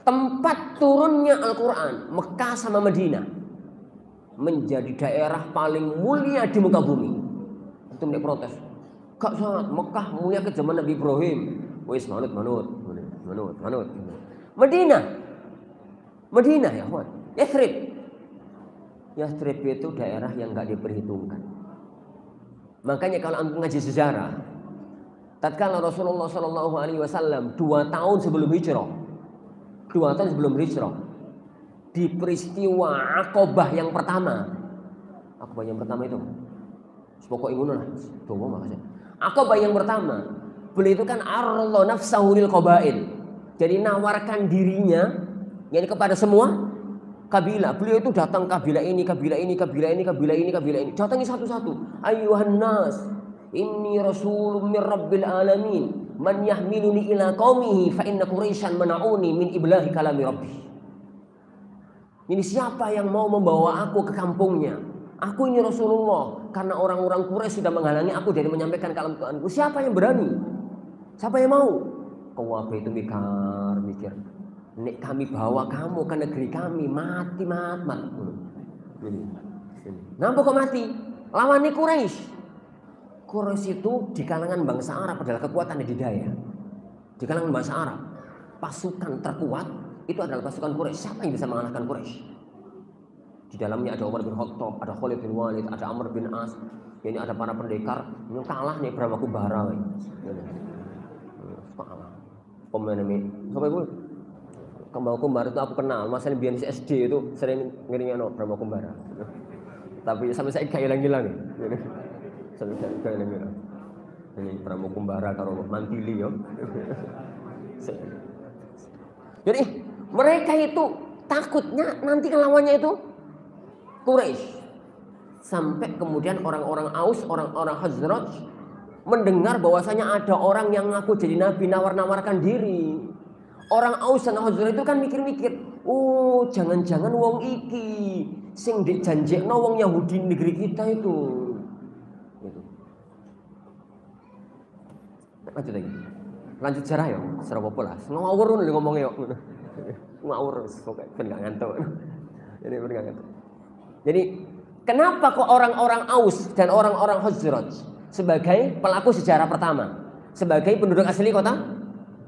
Tempat turunnya Al-Quran, Mekah sama Madinah, menjadi daerah paling mulia di muka bumi. Itu mereka protes. Gak sangat, Mekah mulia ke zaman Nabi Ibrahim. Wis manut. Madinah ya kawan. Yathrib itu daerah yang gak diperhitungkan. Makanya kalau antum ngaji sejarah, tatkala Rasulullah Shallallahu Alaihi Wasallam 2 tahun sebelum hijrah, di peristiwa Aqabah yang pertama itu, pokok imun lah, Aqabah yang pertama, beliau itu kan arlo nafsahu lil qabail, jadi nawarkan dirinya, yani kepada semua kabilah. Beliau itu datang kabilah ini, datangi satu-satu. Ayyuhan nas, inni rasulun min rabbil alamin, man yahmiluni ila qaumihi fa inna quraisyan mana'uni min iblahi kalami rabbi. Ini siapa yang mau membawa aku ke kampungnya? Aku ini Rasulullah, karena orang-orang Quraisy sudah menghalangi aku dari menyampaikan kalam Tuhanku. Siapa yang berani? Siapa yang mau? Kawabe itu mikir. Nek kami bawa kamu ke negeri kami, mati. Nampak kok mati? Lawannya Quraisy. Quraisy itu di kalangan bangsa Arab adalah kekuatan adidaya. Di kalangan bangsa Arab, pasukan terkuat itu adalah pasukan Quraisy. Siapa yang bisa mengalahkan Quraisy? Di dalamnya ada Umar bin Khattab, ada Khalid bin Walid, ada Amr bin As. Ini ada para pendekar. Ini kalah nih Brahmakubara. Pemain ini, siapa itu? Brahmakumbara itu aku kenal, masalah biar SD itu sering ngiringin Brahmakumbara. Tapi sampai saya gak hilang-hilang nih. Sampai saya gak hilang-hilang. Ini Brahmakumbara karo mantili yo. Jadi mereka itu takutnya nanti lawannya itu Quraisy. Sampai kemudian orang-orang Aus, orang-orang Khazraj mendengar bahwasanya ada orang yang ngaku jadi nabi, nawar-nawarkan diri. Orang Aus dan Khazraj itu kan mikir-mikir, oh jangan-jangan wong iki sing dijanjekno wong Yahudi negeri kita itu. Gitu. Lanjut sejarah ya, secara populer. Ngawur nih ngomongnya yo. Ngawur pokoke ben gak ngantuk. Jadi kenapa kok orang-orang Aus dan orang-orang Khazraj sebagai pelaku sejarah pertama, sebagai penduduk asli kota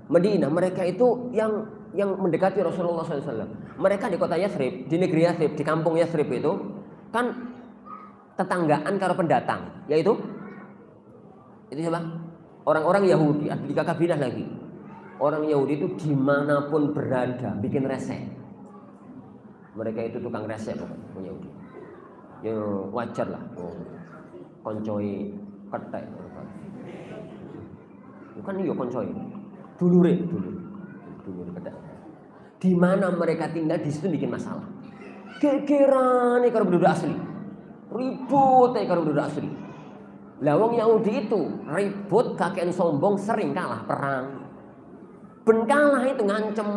Madinah, mereka itu yang mendekati Rasulullah SAW. Mereka di kota Yathrib, di negeri Yathrib, di kampung Yathrib itu kan tetanggaan karo pendatang, yaitu siapa? Orang-orang Yahudi, ada 3 kabilah lagi. Orang Yahudi itu dimanapun berada bikin reseh. Mereka itu tukang reseh pokoknya Yahudi. Ya wajar lah. Koncoi ketek. Bukan iya koncoi. Dulur ketek. Di mana mereka tinggal di situ bikin masalah. Gegeran nih kalau penduduk asli. Ribut nih kalau penduduk asli. Lah wong Yahudi itu ribut kakean sombong sering kalah perang. Ben kalah itu ngancem.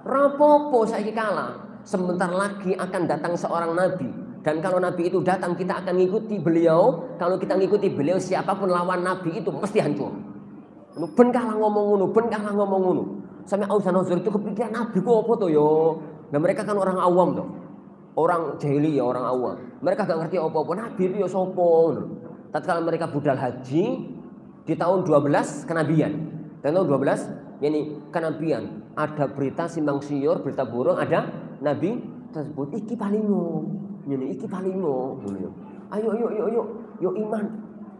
Rapopo saiki kalah. Sebentar lagi akan datang seorang nabi. Dan kalau nabi itu datang kita akan ngikuti beliau. Kalau kita ngikuti beliau siapapun lawan nabi itu mesti hancur. Ben kalah ngomong ngono. Sampai Aus dan Khazraj itu kepikiran Nabi ku apa tuh yo. Nah mereka kan orang awam tuh. Orang jahili ya, orang awam. Mereka gak ngerti apa-apa. Nabi itu ya sopo. Tatkala mereka budal haji di tahun 12 kenabian. Dan tahun 12 yani kenabian. Ada berita simpang siur, berita burung, ada nabi tersebut iki palingo. Yani iki palingo. Ayo iman.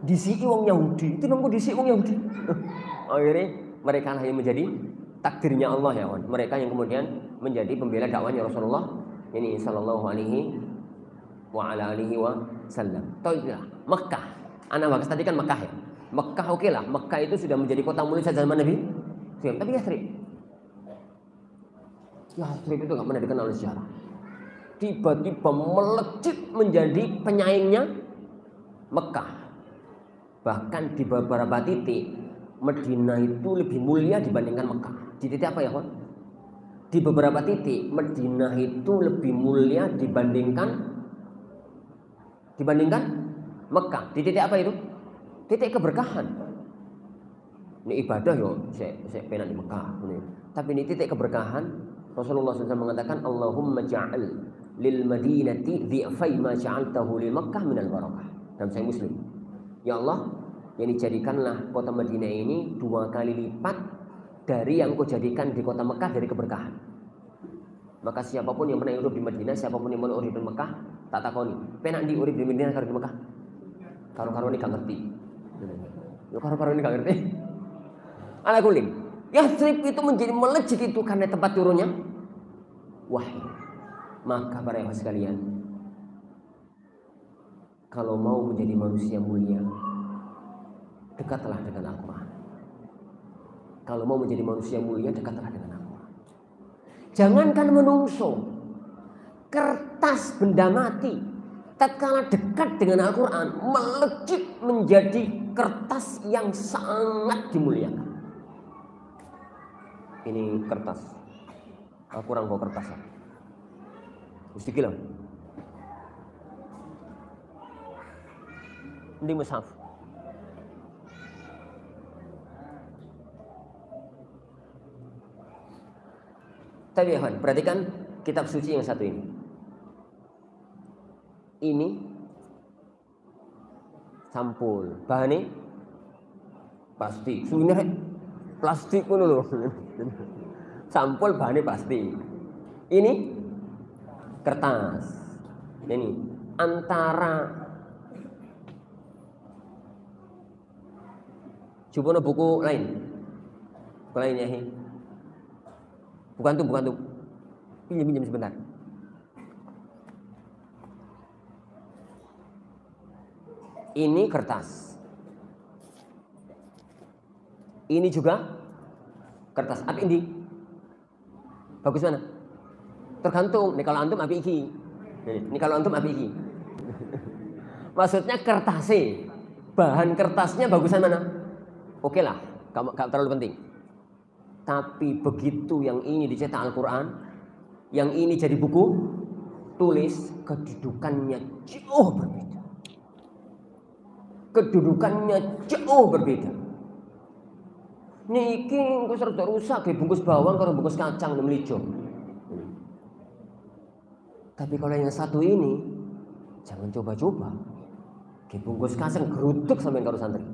Disiki wong Yahudi. Itu nunggu disiki wong Yahudi. Akhirnya mereka lah yang menjadi takdirnya Allah ya kawan. Mereka yang kemudian menjadi pembela dakwahnya Rasulullah ini sallallahu alaihi wa ala alihi wasallam. Tahulah Mekah. Anak bahas tadi kan Mekah ya. Mekah oke lah. Mekah itu sudah menjadi kota mulia sejak zaman Nabi. Tapi Yathrib itu nggak pernah dikenal oleh sejarah. Tiba-tiba melejit menjadi penyaingnya Mekah. Bahkan di beberapa titik Madinah itu lebih mulia dibandingkan Mekah. Di titik apa ya, kawan? Di beberapa titik Madinah itu lebih mulia dibandingkan Mekah. Di titik apa itu? Titik keberkahan. Ini ibadah yo, saya pengen di Mekah. Tapi ini titik keberkahan. Rasulullah SAW mengatakan, Allahumma ja'al lil madinati dhi'fai ma ja'altahu lil Makkah minal barakah. Dalam Sahih Muslim. Ya Allah, yang dijadikanlah kota Madinah ini 2 kali lipat dari yang kau jadikan di kota Mekah dari keberkahan. Maka siapapun yang pernah urip di Madinah, siapapun yang pernah urip di Mekah, tak takoni. Penak di urip di Madinah karo di Mekah. Karo-karo ini gak ngerti. Yo karo-karo ini gak ngerti. Ala kulli. Yathrib itu menjadi melejit itu karena tempat turunnya wahyu. Maka para ikhwan sekalian, kalau mau menjadi manusia mulia, dekatlah dengan Al-Quran. Kalau mau menjadi manusia mulia, dekatlah dengan Al-Quran. Jangankan menungso, kertas benda mati, tatkala dekat dengan Al-Quran, melejit menjadi kertas yang sangat dimuliakan. Ini kertas. Al-Quran kok kertas. Mesti kilam. Ini mushaf. Tapi ya, perhatikan kitab suci yang satu ini. Ini sampul, bahannya plastik. Sudah plastik pun dulu. Sampul bahannya plastik. Ini kertas. Ini antara coba buku lain. Buku lainnya ini. Bukan tuh. Pinjam sebentar. Ini kertas. Ini juga kertas. Apa ini? Bagus mana? Tergantung. Ini kalau antum api iki. Ini kalau antum api iki. Maksudnya kertasnya, bahan kertasnya bagusan mana? Oke lah, gak terlalu penting. Tapi begitu yang ini dicetak Al-Quran, yang ini jadi buku tulis, kedudukannya jauh berbeda. Niki engko serta rusak bungkus bawang karo bungkus kacang dan melijo. Tapi kalau yang satu ini jangan coba-coba. Bungkus kacang gerutuk sampai karo santri.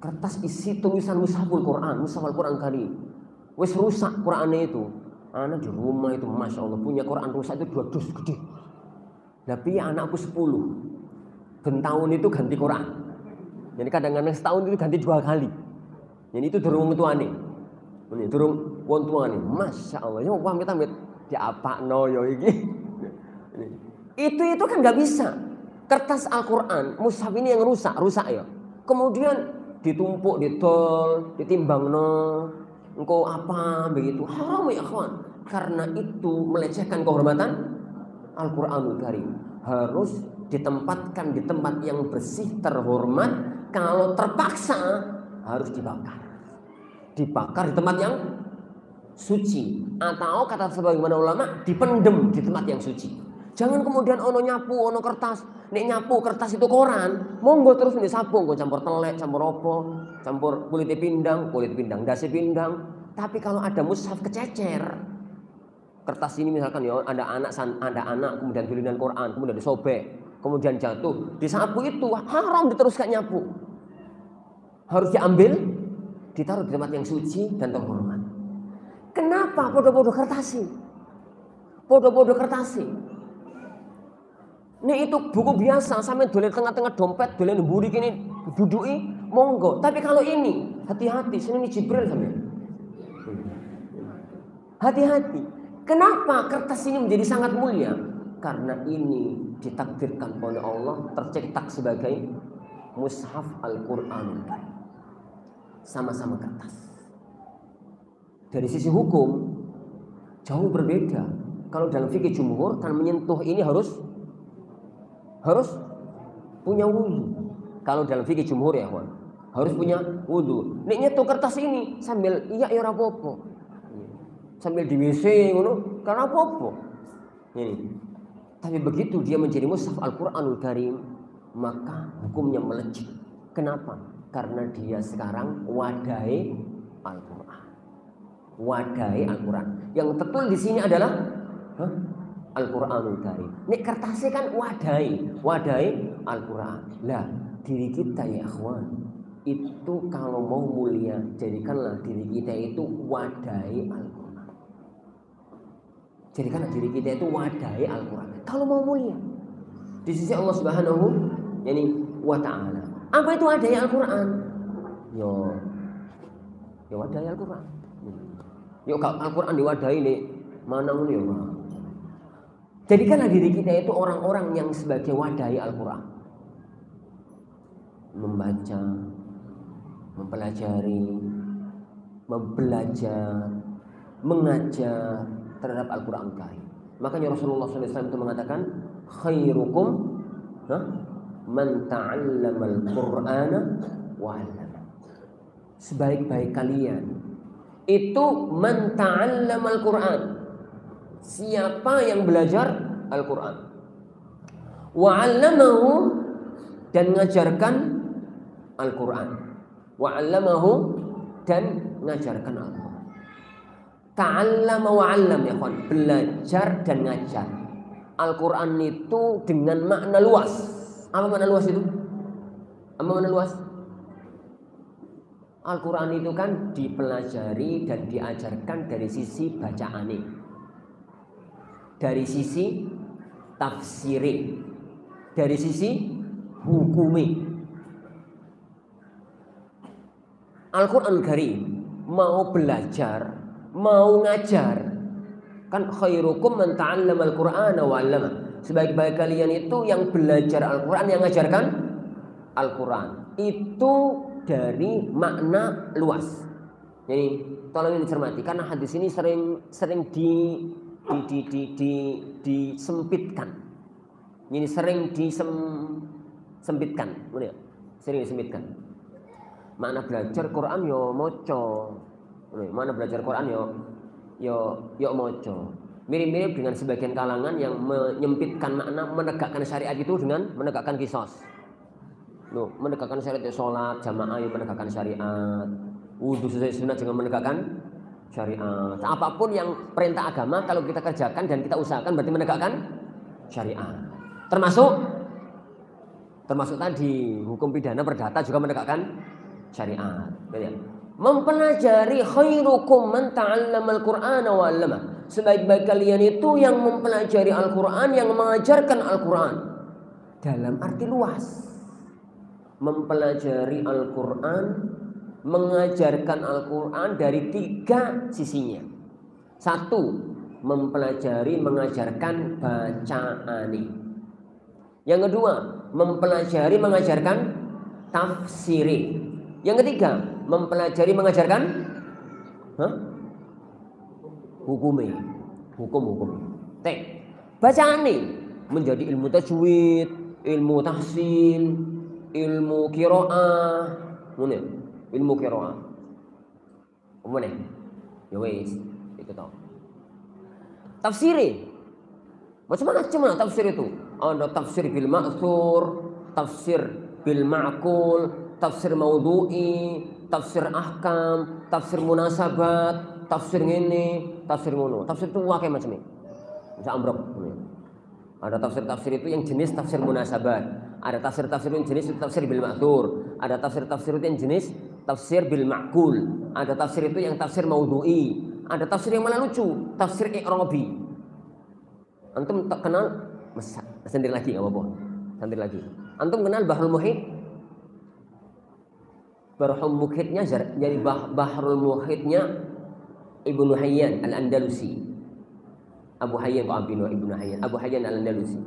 Kertas isi tulisan mushaful Quran, mushaful Quran kali. Wes rusak Qurannya itu. Anak di rumah itu Masya Allah punya Quran rusak itu 2 dus gede. Tapi anakku 10. Bentahun itu ganti Quran. Jadi kadang-kadang setahun itu ganti 2 kali. Jadi itu durung tuane. Ini durung wong tuane. Masya Allah. Yo pamit-pamit diapakno yo iki. Itu kan nggak bisa. Kertas Al-Quran, mushaf ini yang rusak ya. Kemudian ditumpuk, ditol, ditimbangno, engkau apa begitu. Haram ya kawan. Karena itu melecehkan kehormatan Al-Quranul Karim. Harus ditempatkan di tempat yang bersih, terhormat. Kalau terpaksa harus dibakar di tempat yang suci, atau kata sebagaimana ulama dipendem di tempat yang suci. Jangan kemudian ono nyapu, ono kertas. Nek nyapu kertas itu koran, monggo terus nih sapu, nggo campur telek, campur opo, campur kulit pindang, dasi pindang. Tapi kalau ada mushaf kececer, kertas ini misalkan ya ada anak kemudian tulisan Quran, kemudian disobek, kemudian jatuh, disapu itu haram diteruskan nyapu. Harus diambil, ditaruh di tempat yang suci dan terhormat. Kenapa podo-podo kertasi? Podo-podo kertasi. Ini itu buku biasa, sampai dolen tengah-tengah dompet, dolen mburi kini dudui, monggo. Tapi kalau ini, hati-hati, sini Jibril sampai. Hati-hati. Kenapa kertas ini menjadi sangat mulia? Karena ini ditakdirkan oleh Allah tercetak sebagai mushaf Al-Qur'anul Karim. Sama-sama kertas. Dari sisi hukum jauh berbeda. Kalau dalam fikih jumhur kan menyentuh ini harus punya wudu. Kalau dalam fikih jumhur ya kawan, harus punya wudu. Nek nyetuh kertas ini sambil iya ya ora apa-apa. Sambil di WC ngono, karena apa-apa. Ini. Tapi begitu dia menjadi mushaf Al-Qur'anul Karim, maka hukumnya melejit. Kenapa? Karena dia sekarang wadai Al-Qur'an. Wadai Al-Qur'an. Yang betul di sini adalah Al-Qur'anul Karim. Nek kertasnya kan wadai Al-Qur'an. Lah, diri kita ya akhwan, itu kalau mau mulia, jadikanlah diri kita itu wadai Al-Qur'an. Jadikanlah diri kita itu wadai Al-Qur'an. Kalau mau mulia di sisi Allah Subhanahu wa ta'ala. Apa itu wadai Al-Qur'an? Yo wadai Al-Qur'an. Yo Al-Qur'an diwadai nih, mana ngono ya. Jadikanlah diri kita itu orang-orang yang sebagai wadai Al-Quran. Membaca, mempelajari, belajar, mengajar terhadap Al-Quran Karim. Makanya Rasulullah SAW itu mengatakan, khairukum man ta'allama al-Qur'ana wa 'allama. Sebaik-baik kalian itu man ta'allama al-Qur'an. Siapa yang belajar Al-Quran, wa'allamahu, dan mengajarkan Al-Quran, wa'allamahu, dan mengajarkan Al-Quran. Ta'allama wa'allam ya kawan, belajar dan ngajar. Al-Quran itu dengan makna luas. Apa makna luas itu? Apa makna luas? Al-Quran itu kan dipelajari dan diajarkan dari sisi bacaannya, dari sisi tafsiri, dari sisi hukumi. Al-Qur'an Karim mau belajar, mau ngajar. Kan khairukum man ta'allama al-Qur'ana wa 'allama. Sebaik-baik kalian itu yang belajar Al-Qur'an, yang mengajarkan Al-Qur'an. Itu dari makna luas. Jadi tolong ini dicermati karena hadis ini sering disempitkan. Ini sering disempitkan, sering disempitkan. Makna belajar Quran yo moco. Mana belajar Quran yo moco. Mirip-mirip dengan sebagian kalangan yang menyempitkan makna menegakkan syariat itu dengan menegakkan kisos. Menegakkan syariat itu sholat jamaah yang menegakkan syariat, wudu sesuai sunnah dengan menegakkan syariat. Apapun yang perintah agama kalau kita kerjakan dan kita usahakan berarti menegakkan syariat. Termasuk tadi hukum pidana perdata juga menegakkan syariat. Mempelajari khairukum man ta'allama al-Qur'ana wa 'allama. Sebaik-baik kalian itu yang mempelajari Al-Qur'an, yang mengajarkan Al-Qur'an. Dalam arti luas. Mempelajari Al-Qur'an, mengajarkan Al-Quran dari 3 sisinya. 1, mempelajari, mengajarkan bacaani. Yang kedua, mempelajari, mengajarkan tafsiri. Yang ketiga, mempelajari, mengajarkan hukum. Bacaani menjadi ilmu tajwid, ilmu tahsin, ilmu qiraah, ilmu qiraah. Apa ya wis, itu tau. Tafsiri Macam-macam lah tafsir itu. Ada tafsir bil ma'thur, tafsir bil ma'qul, tafsir maudhu'i, tafsir ahkam, tafsir munasabat, tafsir ngene, tafsir ngono. Tafsir itu wakai macam ini. Bisa ambrok. Ada tafsir-tafsir itu yang jenis tafsir munasabat. Ada tafsir-tafsir yang jenis tafsir bil ma'thur. Ada tafsir-tafsir itu yang jenis tafsir bil ma'qul. Ada tafsir itu yang tafsir maudhu'i. Ada tafsir yang malah lucu, tafsir i'rabi. Antum tak kenal, sendiri lagi nggak apa-apa, sendiri lagi. Antum kenal Bahrul Muhit? Bahrul Muhitnya jadi Bahrul Muhitnya Ibnu Hayyan Al-Andalusi. Abu Hayyan atau Ibnu Hayyan, Abu Hayyan Al-Andalusi.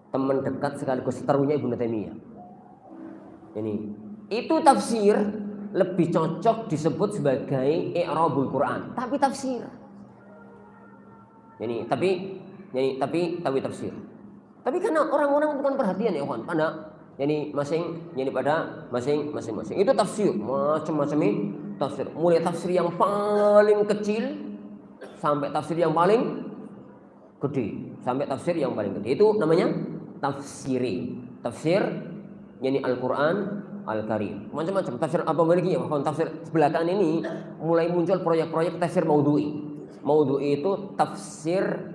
Teman dekat sekaligus seterunya Ibnu Taimiyah. Ini itu tafsir lebih cocok disebut sebagai i'rabul Quran, tapi tafsir. Tapi tafsir. Tapi karena orang-orang bukan perhatian ya kawan, pada masing-masing itu tafsir, macam-macam ini tafsir. Mulai tafsir yang paling kecil sampai tafsir yang paling gede, sampai tafsir yang paling gede. Itu namanya tafsiri. Tafsir Al-Qur'an Al-Karim. Macam-macam tafsir apa lagi ya? Tafsir belakangan ini mulai muncul proyek-proyek tafsir maudhu'i. Maudhu'i itu tafsir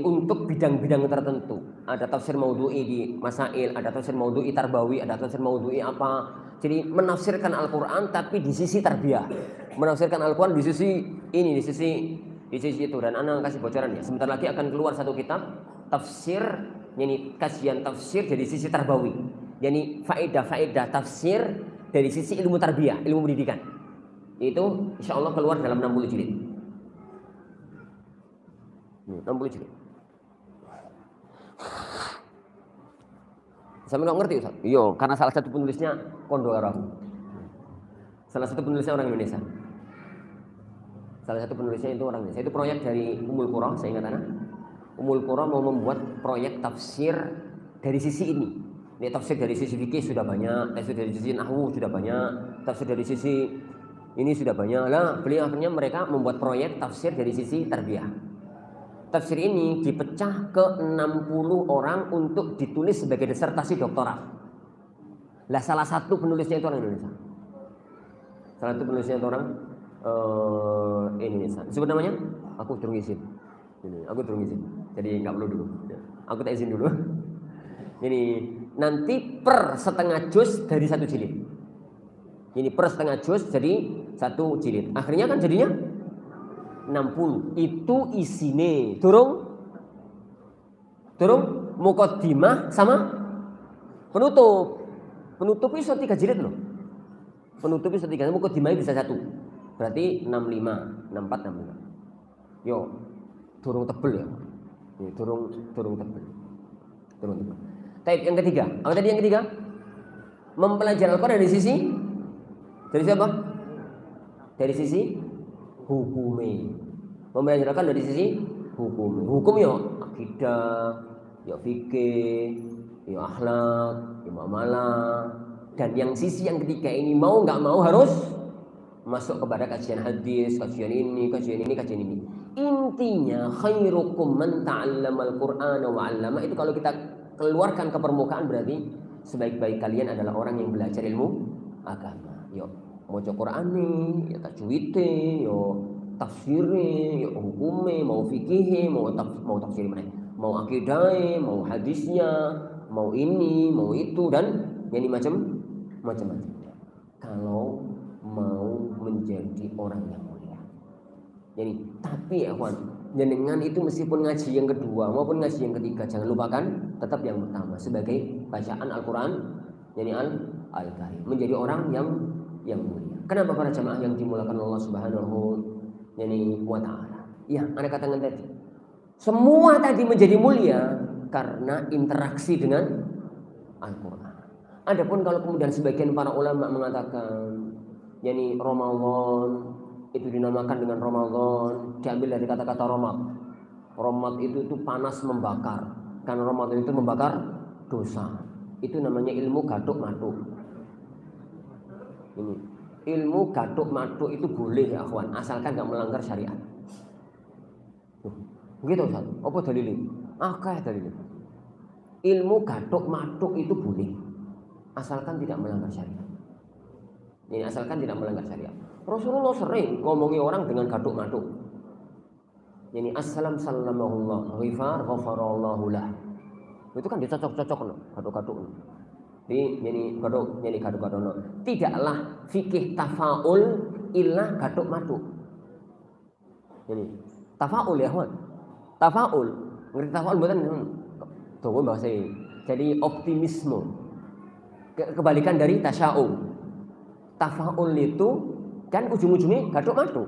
untuk bidang-bidang tertentu. Ada tafsir maudhu'i di masail, ada tafsir maudhu'i tarbawi, ada tafsir maudhu'i apa. Jadi menafsirkan Al-Qur'an tapi di sisi tarbiyah. Menafsirkan Al-Qur'an di sisi ini, di sisi itu. Dan anak kasih bocoran ya. Sebentar lagi akan keluar satu kitab tafsir, kajian tafsir dari sisi tarbawi. Faedah-faedah tafsir dari sisi ilmu tarbiyah, ilmu pendidikan. Itu insya Allah keluar dalam 60 jilid. 60 jilid. Sampai nggak ngerti Ustaz? Iya, karena salah satu penulisnya Kondo Arab. Salah satu penulisnya orang Indonesia. Salah satu penulisnya itu orang Indonesia. Itu proyek dari Ummul Qura, saya ingat anak. Ummul Qura mau membuat proyek tafsir dari sisi ini. Ini tafsir dari sisi fikih sudah banyak, tafsir dari sisi nahwu sudah banyak, tafsir dari sisi ini sudah banyak. Lah, beliau akhirnya mereka membuat proyek tafsir dari sisi tarbiyah. Tafsir ini dipecah ke 60 orang untuk ditulis sebagai disertasi doktoral. Lah salah satu penulisnya itu orang Indonesia. Salah satu penulisnya itu orang Indonesia. Sebut namanya? Aku turun izin. Aku turun izin. Jadi nggak perlu dulu. Aku tak izin dulu. Jadi nanti per setengah juz dari satu jilid. Ini per setengah juz jadi satu jilid. Akhirnya kan jadinya 60. Itu isine durung muqaddimah sama penutup. Penutup itu 3 jilid loh. Penutup itu 3, muqaddimah bisa 1. Berarti 65, 64, 65. Yo, durung tebel ya. Ini durung tebel. Durung tebel. Yang ketiga, apa tadi yang ketiga? Mempelajari Al-Quran dari siapa? Dari sisi hukumnya. Mempelajari Al-Quran dari sisi hukum. Hukum ya akidah, ya fikih, ya akhlak, ya muamalah. Dan yang sisi yang ketiga ini mau nggak mau harus masuk kepada kajian hadis, kajian ini. Intinya khairukum man ta'allamal Qur'ana wa 'allama. Itu kalau kita keluarkan ke permukaan berarti sebaik-baik kalian adalah orang yang belajar ilmu agama. Yo maca Qur'ane, ya tajwide, yo tafsire, yo hukume, mau fikih, mau tafsir mereka, mau akidah, mau hadisnya, mau ini, mau itu dan jadi macam-macam. Kalau mau menjadi orang yang mulia. Jadi tapi ya kawan, jenengan itu meskipun ngaji yang kedua maupun ngaji yang ketiga jangan lupakan tetap yang pertama sebagai bacaan Al-Qur'an, yani Al-Karim, menjadi orang yang mulia. Kenapa para jamaah yang dimulakan Allah Subhanahu wa taala? Ya, Anda katakan tadi. Semua tadi menjadi mulia karena interaksi dengan Al-Qur'an. Adapun kalau kemudian sebagian para ulama mengatakan yani Ramadan itu dinamakan dengan Ramadan diambil dari kata-kata romat. Romat itu panas membakar. Karena Ramadan itu membakar dosa. Itu namanya ilmu gatuk-matuk. Ini ilmu gatuk-matuk itu boleh ya akhwan, asalkan enggak melanggar syariat. Begitu Ustaz. Apa dalilnya? Akeh dalile. Ilmu gathuk-mathuk itu boleh asalkan tidak melanggar syariat. Ini asalkan tidak melanggar syariat. Rasulullah sering ngomongi orang dengan gathuk-mathuk. Ini assalam sallamahullah ghifar ghafarallahu lah. Itu kan dicocok-cocok no, gathuk-gathuk. Ini gathuk-gathuk no. Tidaklah fikih tafaul illa gathuk-mathuk. Ini tafaul ya, kawan. Tafaul, ngerti tafaul mboten? Dawa bahasa ini. Jadi optimisme. Kebalikan dari tasya'um. Tafaul itu kan ujung-ujungnya gathuk-mathuk.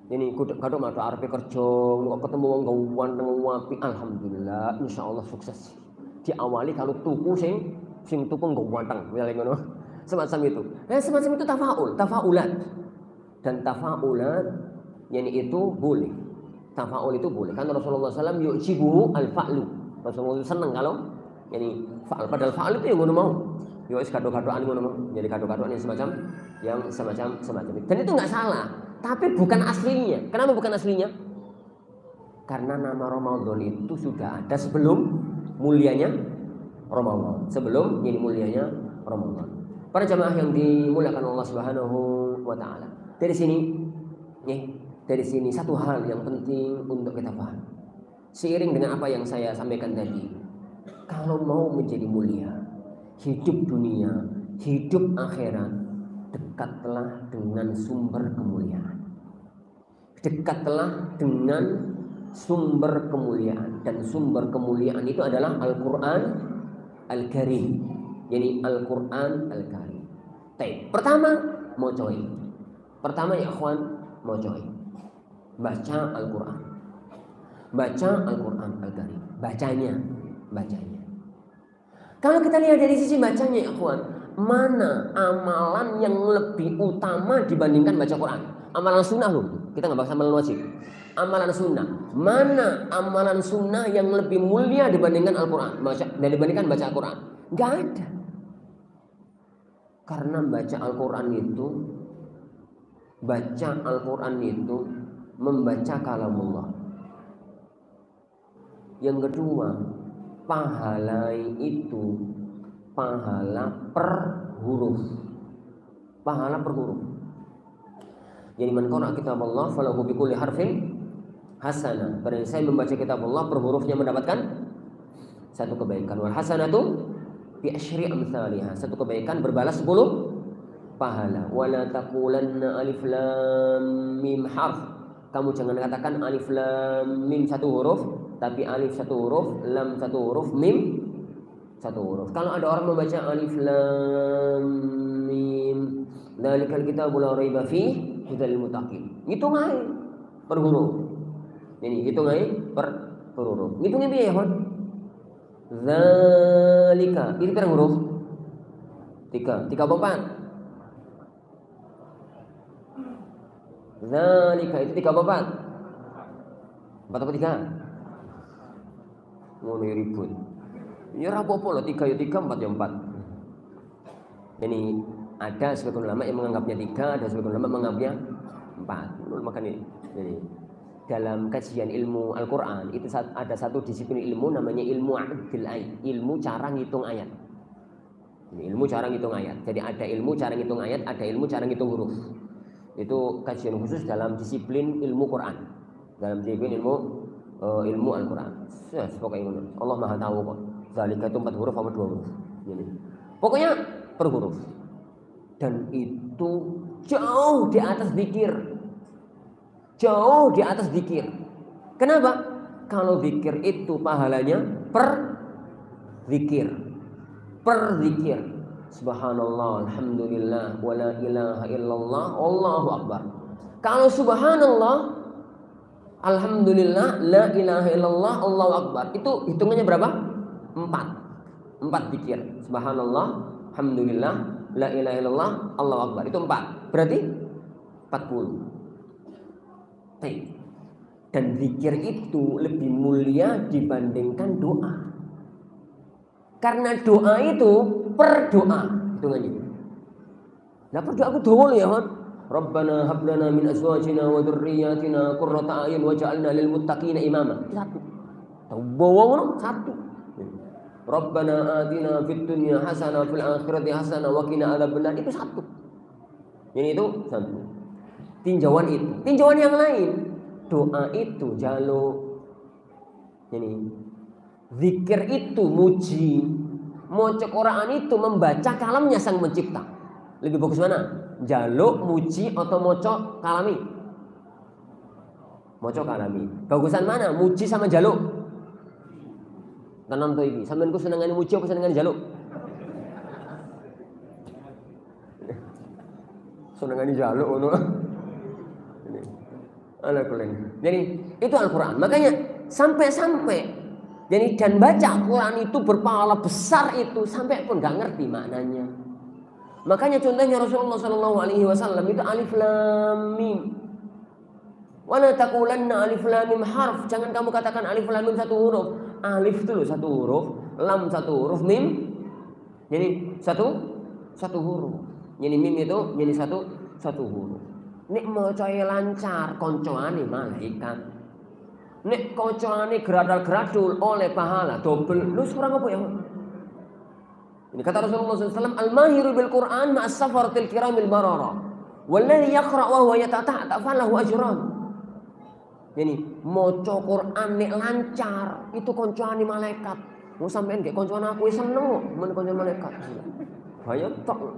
Ini gathuk-mathuk arepe kerja, kok ketemu wong ganteng apik, alhamdulillah insyaallah sukses. Diawali kalau tuku sing tuku ganteng, misalnya ngono. Semacam itu. Semacam itu tafaulat. Dan tafaulat yani itu boleh. Tafaul itu boleh. Kan Rasulullah SAW yu'jibu al-fa'lu. Rasulullah senang kalau yani fa'al, padahal fa'al itu yang ngono mau. Yo wis gathuk-gathukan ngono mau. Jadi gathuk-gathukan yang semacam itu. Dan itu enggak salah, tapi bukan aslinya. Kenapa bukan aslinya? Karena nama Ramadan itu sudah ada sebelum mulianya Ramadan. Sebelum ini mulianya Ramadan. Para jamaah yang dimuliakan Allah Subhanahu wa taala. Dari sini satu hal yang penting untuk kita paham. Seiring dengan apa yang saya sampaikan tadi, kalau mau menjadi mulia, hidup dunia, hidup akhirat, dekatlah dengan sumber kemuliaan. Dekatlah dengan sumber kemuliaan, dan sumber kemuliaan itu adalah Al-Qur'an Al-Karim. Yani Al-Qur'an Al-Karim. Pertama, ya ikhwan, mau coy. Baca Al-Qur'an. Baca Al-Qur'an Al-Karim. Bacanya. Kalau kita lihat dari sisi bacanya ya ikhwan, mana amalan yang lebih utama dibandingkan baca Quran? Amalan sunnah loh. Kita nggak bahas amalan wajib. Amalan sunnah. Mana amalan sunnah yang lebih mulia dibandingkan Al-Quran? Dibandingkan baca Al-Quran? Nggak ada. Karena baca Al-Quran itu membaca kalamullah. Yang kedua, pahala itu pahala per huruf. Jadi man qara'a kitab Allah falahu bi kulli harfin hasanah. Barang saya membaca kitab Allah per hurufnya mendapatkan satu kebaikan. Wal hasanatu bi asyri amsalihha. Satu kebaikan berbalas 10 pahala. Wala taqulanna alif lam mim harf. Kamu jangan katakan alif lam mim satu huruf, tapi alif satu huruf, lam satu huruf, mim satu huruf. Kalau ada orang membaca alif lam mim, dzalikal kitabu la raiba fihi hudal muttaqin. Hitung aja per huruf. Ini hitung aja per huruf. Hitungnya piye ya, Hon? Dzalika. Ini berapa huruf? 3. 3 apa 4? Dzalika itu 3 apa 4? 4 apa 3? Ngono ribut. Ya apa-apa loh, 3 ya 3, 4 ya 4. Ini ada sebagian ulama yang menganggapnya 3, ada sebagian ulama menganggapnya 4. Maka ini jadi dalam kajian ilmu Al-Quran itu ada satu disiplin ilmu namanya ilmu adil ayat, ilmu cara ngitung ayat. Ini ilmu cara ngitung ayat. Jadi ada ilmu cara ngitung ayat, ada ilmu cara ngitung huruf. Itu kajian khusus dalam disiplin ilmu Quran, dalam disiplin ilmu Al-Quran. Pokoknya Allah Maha tahu kok. Zalika itu 4 huruf atau 2 huruf. Ini. Pokoknya per huruf. Dan itu jauh di atas zikir. Jauh di atas zikir. Kenapa? Kalau zikir itu pahalanya per zikir. Per zikir. Subhanallah, alhamdulillah, wa la ilaha illallah, Allahu akbar. Kalau subhanallah, alhamdulillah, la ilaha illallah, Allahu akbar, itu hitungannya berapa? 4 zikir. Subhanallah, alhamdulillah, la ilaha illallah, Allahu akbar. Itu 4. Berarti 40. Dan zikir itu lebih mulia dibandingkan doa. Karena doa itu per doa hitungannya. Nah, per doa aku doa ya, Hon. Rabbana hab lana min azwajina wa dzurriyyatina qurrata a'yun waj'alna lil muttaqina imama. Satu. Bawa ngono satu. Rabbana atina fid dunya hasanah fil akhirati hasanah wa qina adzabannar itu satu. Ini itu satu. Tinjauan itu. Tinjauan yang lain, doa itu jaluk. Ini zikir itu muji. Maca Quran itu membaca kalamnya sang pencipta. Lebih bagus mana? Jaluk, muji atau maca kalami? Maca kalami. Bagusan mana? Muji sama jaluk? Tenan to iki. Sampeyan ku senengane muji apa senengane jaluk? Senengane jaluk ngono. Ini. Ala kulen. Jadi itu Al-Qur'an. Makanya sampai jadi dan baca Quran itu berpahala besar itu sampai pun enggak ngerti maknanya. Makanya contohnya Rasulullah sallallahu alaihi wasallam itu alif lam mim. Wala taqulanna alif lam mim harf. Jangan kamu katakan alif lam mim satu huruf. Alif itu loh satu huruf, lam satu huruf, mim jadi satu huruf. Jadi mim itu jadi satu huruf. Nek macae lancar koncoane malaikat. Nek koncoane geradal-geradul oleh pahala double. Lu kurang apa ya? Ini kata Rasulullah SAW, al-mahiru bil Quran ma'as safaratil kiramil barara. Walladhi yaqra' wa huwa yatata'ta falahu ajran. Jadi maca Quran nek lancar itu koncoane malaikat. Mau sampean gek koncoan aku seneng kok men koncoan malaikat. Bayang tok.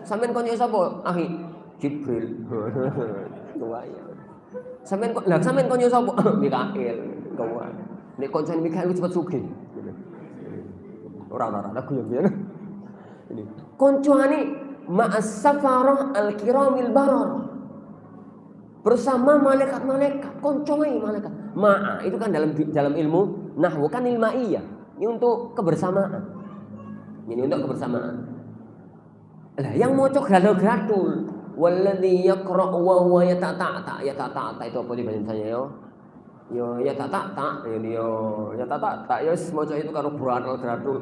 Sampean konco sapa? Akhi Jibril. Luwaya. Sampean kok lah sampean konco sapa? Mikail. Kawan. Nek koncoan Mikail cepet sugih. Ora aku ya biyen. Ini koncoane ma'as safarah al-kiramil barar. Bersama malaikat-malaikat, koncoai malaikat. Ma'a itu kan dalam ilmu nahwu kan ilmaiyah. Ini untuk kebersamaan. Ini untuk kebersamaan. Lah yang maca gradul-gradul, walladzi yaqra'u wa huwa yatata'ta. Yatata'ta itu apa di bahasanya yo? Yo yatata'ta, yo yatata'ta. Ya maca itu karo gradul-gradul.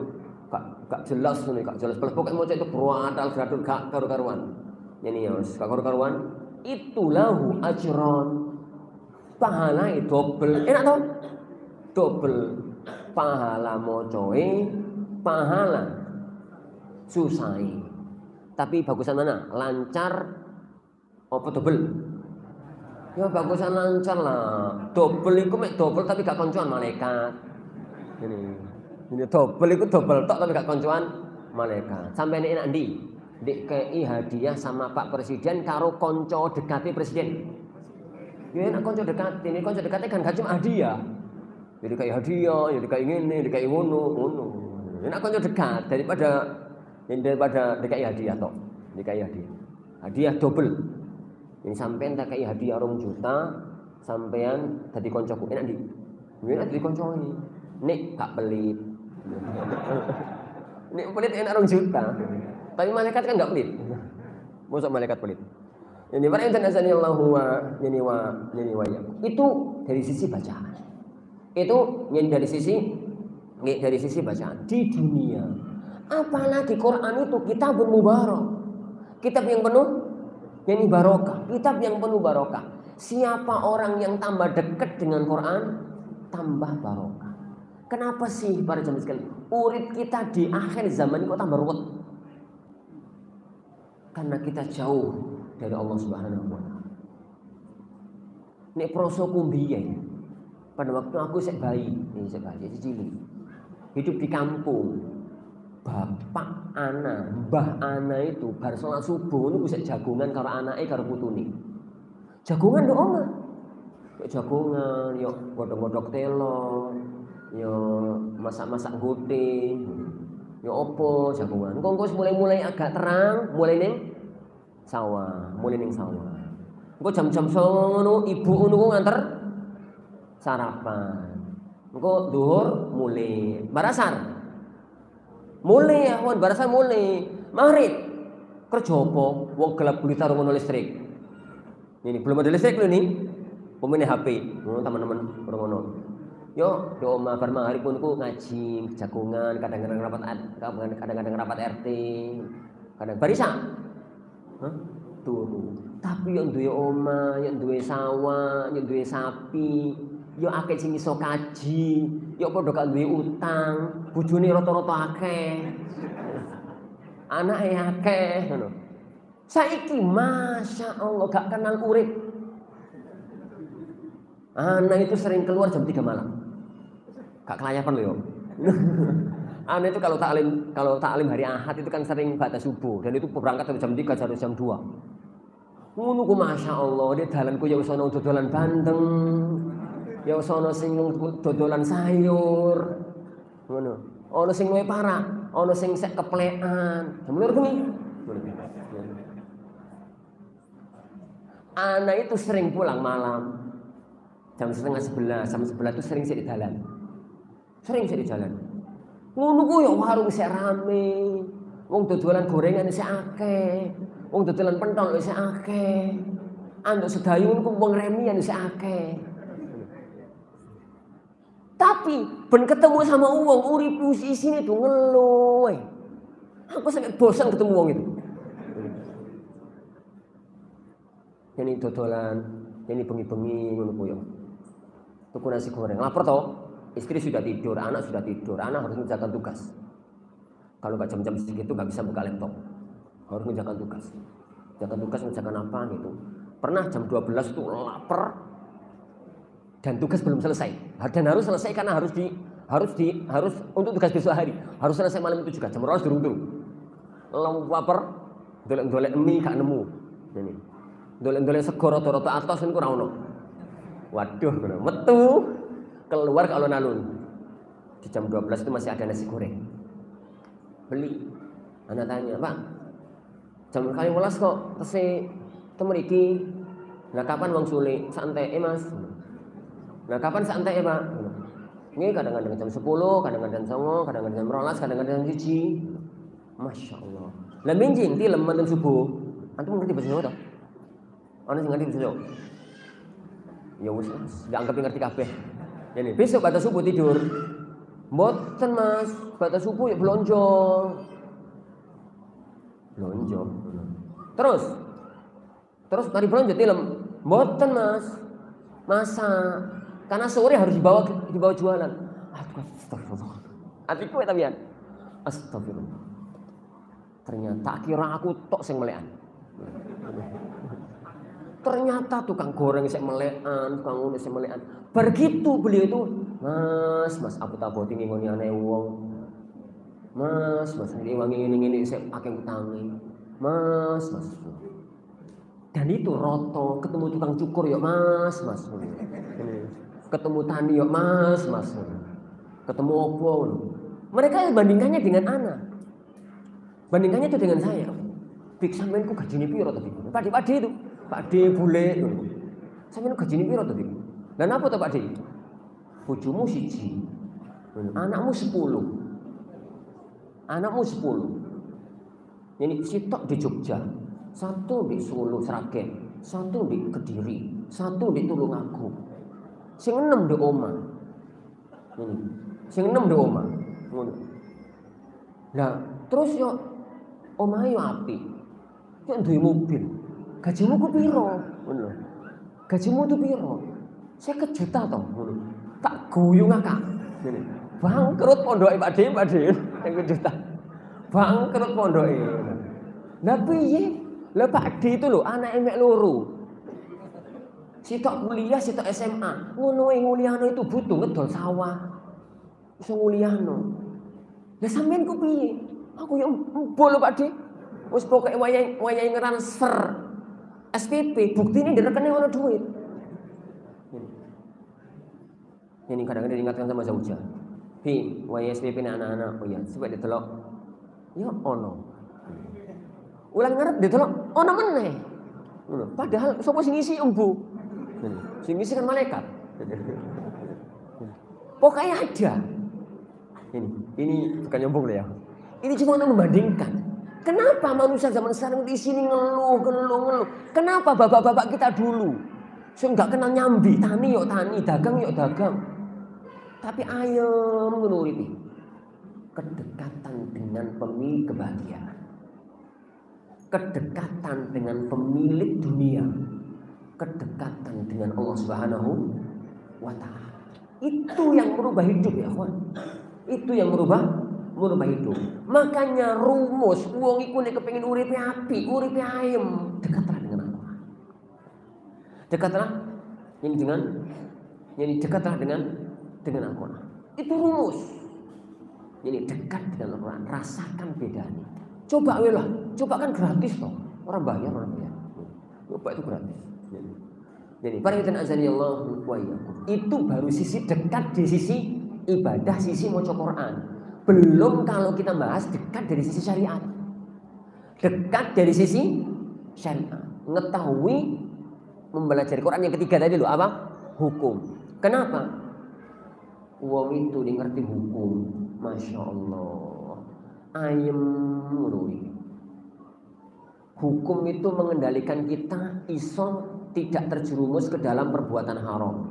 Gak jelas nih, gak jelas. Pokoke maca itu gradul-gradul gak karu-karuan. Ini yo gak karu-karuan. Itulahu ajron, pahala double, enak tau? Double pahala mocoe, pahala susai. Tapi bagusan mana? Lancar apa double? Ya bagusan lancar lah. Double itu mek double tapi gak koncoan malaikat. Ini double itu double tok tapi gak koncoan malaikat. Sampai enak ndi? Dikei hadiah sama Pak Presiden karo konco dekati presiden. Ya enak konco dekati, ini konco dekati kan gak cuma hadiah. Jadi kayak hadiah, jadi kayak ngene, kayak ngono. Enak konco dekat daripada dikei hadiah tok. Dikei hadiah. Hadiah double. Ini sampean tak kei hadiah 2 juta, sampean dadi koncoku. Enak ndi? Enak dadi konco ini. Nek gak pelit. Nek pelit enak 2 juta. Tapi malaikat kan enggak pelit. Mosok malaikat pelit. Ini para internasional Allahu wa yani wa ya. Itu dari sisi bacaan. Itu yang dari sisi bacaan di dunia. Apalagi Quran itu kitabun mubarak. Kitab yang penuh yani barokah, kitab yang penuh barokah. Siapa orang yang tambah dekat dengan Quran, tambah barokah. Kenapa sih para jamaah sekalian? Urip kita di akhir zaman kok tambah ruwet. Karena kita jauh dari Allah Subhanahu wa taala. Nek prosoku mbiyen pada waktu aku sik bayi, cilik. Hidup di kampung. Bapak ana, mbah ana itu bar salat subuh niku sik jagongan karo anake karo putune. Jagongan ndok omah. Jagongan, yo godhog-godhog telo, yo masak-masak gudeg. Ya opo jagongan. Engko mulai agak terang, mulai ning sawah. Engko jam-jam 09.00 ngono ibu ngono nganter sarapan. Engko dhuwur mulai barasar. Mulai ya, barasar mulai. Maghrib kerja apa? Wong gelap gulita ngono listrik. Ini belum ada listrik lho nih. Pemain HP. Teman-teman ngono. Yo, di omah bar maghrib pun ku ngaji, jagongan, kadang-kadang rapat RT, kadang barisan. Turu. Tapi yang duwe omah, yang duwe sawah, yang duwe sapi, Ya akeh sing iso kaji, ya padha gak duwe utang, bojone rata-rata akeh. Anake akeh ngono. Saiki Masya Allah gak kenal urip. Anak itu sering keluar jam 3 malam. Gak kelayapan loh. Anak itu kalau taklim hari Ahad itu kan sering batas subuh dan itu berangkat dari jam 3 sampai jam 2. Ngono ku Masya Allah, dia dalanku ya wis ana dodolan bandeng. Ya wis ana sing dodolan sayur. Ngono. Ana sing luwih parah, ana sing sek keplekan. Jam 2 bengi. Anak itu sering pulang malam. Jam setengah 11, jam 11 itu sering di jalan. Sering di jalan. Ngono ku ya warung sik rame. Wong dodolan gorengan isih akeh. Wong dodolan pentol isih akeh. Anduk sedayung ku wong remian isih akeh. Tapi ben ketemu sama wong urip isine do ngeluh. Aku sampe bosan ketemu wong itu. Ini dodolan, ini bengi-bengi ngono ku ya. Tuku nasi goreng. Lapar toh? Istri sudah tidur, anak sudah tidur. Anak harus mengerjakan tugas. Kalau nggak jam-jam segitu nggak bisa buka laptop. Harus mengerjakan tugas. Mengerjakan apa gitu. Pernah jam 12 itu lapar dan tugas belum selesai. Dan harus selesai karena harus untuk tugas besok hari. Harus selesai malam itu juga. Jam 12 durung. Lapar, dolek-dolek mie gak nemu. Ini. Dolek-dolek sego rata-rata atos niku ora ono. Waduh, metu keluar ke alun-alun. Di jam 12 itu masih ada nasi goreng. Beli. Anak tanya, "Pak, jam 12 kok tesih temeriki. Lah kapan wong sule? Santai, Mas." Lah kapan santai, Pak? Nggih, kadang-kadang jam 10, kadang-kadang jam 9, kadang-kadang jam 12, kadang-kadang jam 1. Masya Allah. Lah minjing tilem manten subuh. Antum ngerti bahasa Jawa toh? Ana sing ngerti bahasa Jawa? Ya wis, nggak anggap ngerti kabeh. Ini besok batas subuh tidur. Mboten Mas, batas subuh ya blonjo. Terus mari blonjo tilem. Mboten Mas. Masa karena sore harus dibawa jualan. Astagfirullah. Atiku tapi ya. Astagfirullah. Ternyata kira aku tok sing melekan. Ternyata tukang goreng sik melekan, tukang ngono sik melekan. Begitu beliau itu, Mas, aku tak boti ngingoni aneh wong. Mas, iki wangi ngene-ngene sik akeh utange. Mas. Dan itu roto, ketemu tukang cukur ya Mas. Ketemu tani ya Mas. Ketemu opo. Mereka bandingkannya dengan anak. Bandingkannya itu dengan saya. Bik sampean ku gajine piro to, Dik? Pakde itu. Pakde bule. Sampeyan gajine piro to, Dik? Lah napa to, Pakde? Bojomu 1, anakmu 10. Anakmu 10. Ini sitok di Jogja, 1 di Solo Sragen, 1 di Kediri, 1 di Tulungagung. Sing 6 di omah. Sing 6 di omah. Ngono. Lah, terus yo omahe yo apik. Yo duwe mobil. Gajimu ku piro? Ngono. Gajimu tu piro? 50 juta to, ngono. Tak guyu ngakak. Ngene. Bangkrut pondoke Pak De, 50 juta. Bangkrut pondoke. Lah piye? Lah Pak De itu lho anake mek loro. Sitok kuliah, sitok SMA. Ngono nguliahno itu butuh ngedol sawah. Iso nguliahno. Lah sampean ku piye? Aku ya embo lho Pak De. Wis pokoke wayahe ngetransfer SPP, buktine di rekening ono duit. Ini kadang-kadang diingatkan sama Zauja. Hi, wayahe SPP nek anak-anak. Oh ya, sampe didelok. Ya ono. Ulang ngarep didelok ono meneh. Ngono. Padahal sapa sing ngisi embu? Sing ngisi kan malaikat. Pokoknya ada. Ini bukan nyombong loh ya. Ini cuma untuk membandingkan. Kenapa manusia zaman sekarang di sini ngeluh. Kenapa bapak-bapak kita dulu enggak kenal nyambi, tani yuk tani, dagang yuk dagang. Tapi ayam menuripi. Kedekatan dengan pemilik kebahagiaan. Kedekatan dengan pemilik dunia. Kedekatan dengan Allah Subhanahu wa ta'ala. Itu yang merubah hidup ya kawan. Itu yang merubah hidup. Makanya rumus wong iku nek kepengin uripe apik, uripe ayem, dekatlah dengan Allah. Dekatlah dekatlah dengan Al-Quran. Itu rumus. Ini dekat dengan Al-Quran, rasakan bedanya. Coba kan gratis toh. Orang bayar. Coba itu gratis. Jadi paringatan azani Allah wa iyyakum. Itu baru sisi dekat di sisi ibadah, sisi maca Quran. Belum kalau kita bahas dekat dari sisi syariat. Dekat dari sisi syariat. Mengetahui mempelajari Quran yang ketiga tadi loh, apa? Hukum. Kenapa? Wong itu dia ngerti hukum. Masya Allah. Ayem nururi. Hukum itu mengendalikan kita iso tidak terjerumus ke dalam perbuatan haram.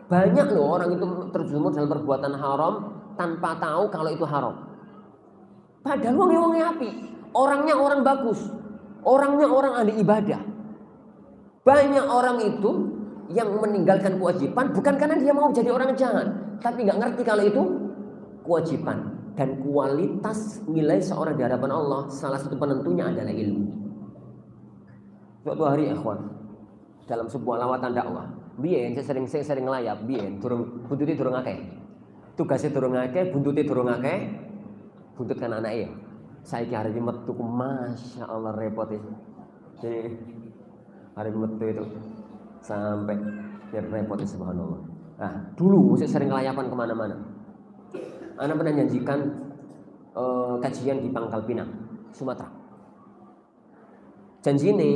Banyak loh orang itu terjerumus dalam perbuatan haram tanpa tahu kalau itu haram. Padahal wong-wongnya api. Orangnya orang bagus. Orangnya orang ahli ibadah. Banyak orang itu yang meninggalkan kewajiban bukan karena dia mau jadi orang jahat, tapi nggak ngerti kalau itu kewajiban. Dan kualitas nilai seorang di hadapan Allah salah satu penentunya adalah ilmu. Suatu hari ikhwan, dalam sebuah lawatan dakwah, biyen saya sering ngelayap, biyen buntuti durung akeh. Tugasnya durung akeh, buntuti durung akeh. Buntut kan anake ya. Saiki hari metu Masya Allah repot ya. Jadi hari metu itu sampai repot ya, subhanallah. Nah, dulu saya sering ngelayapan kemana-mana. Anak pernah janjikan kajian di Pangkal Pinang, Sumatera. Janji ini,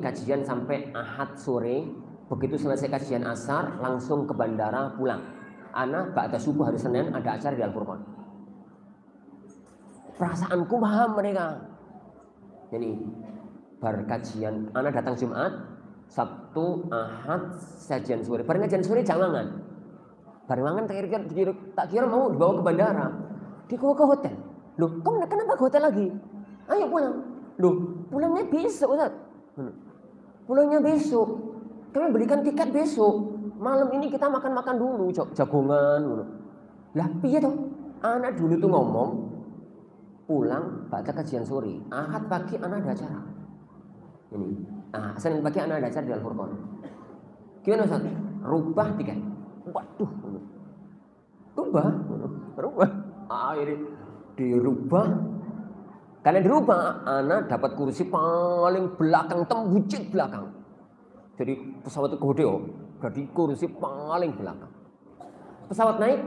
kajian sampai Ahad sore. Begitu selesai kajian asar, langsung ke bandara pulang. Anak ba'da subuh hari Senin ada acara di Al-Furqan. Perasaanku paham mereka. Jadi bar kajian, anak datang Jumat, Sabtu, Ahad, kajian sore. Bareng kajian sore jangan. Bareng mangan tak kira mau dibawa ke bandara. Dibawa ke hotel. Loh, kamu kenapa ke hotel lagi? Ayo pulang. Loh, pulangnya besok, Ustaz. Pulangnya besok. Kami belikan tiket besok. Malam ini kita makan-makan dulu, jagongan. Lah, piye toh? Anak dulu tuh ngomong pulang baca kajian sore. Ahad pagi anak ada acara. Ini. Senin pagi anak ada acara di Al-Furqan. Gimana Ustaz? Rubah tiket. Waduh. Rubah. Akhirnya dirubah. Karena dirubah, anak dapat kursi paling belakang, tembucit belakang. Jadi pesawat itu gede, jadi kursi paling belakang. Pesawat naik,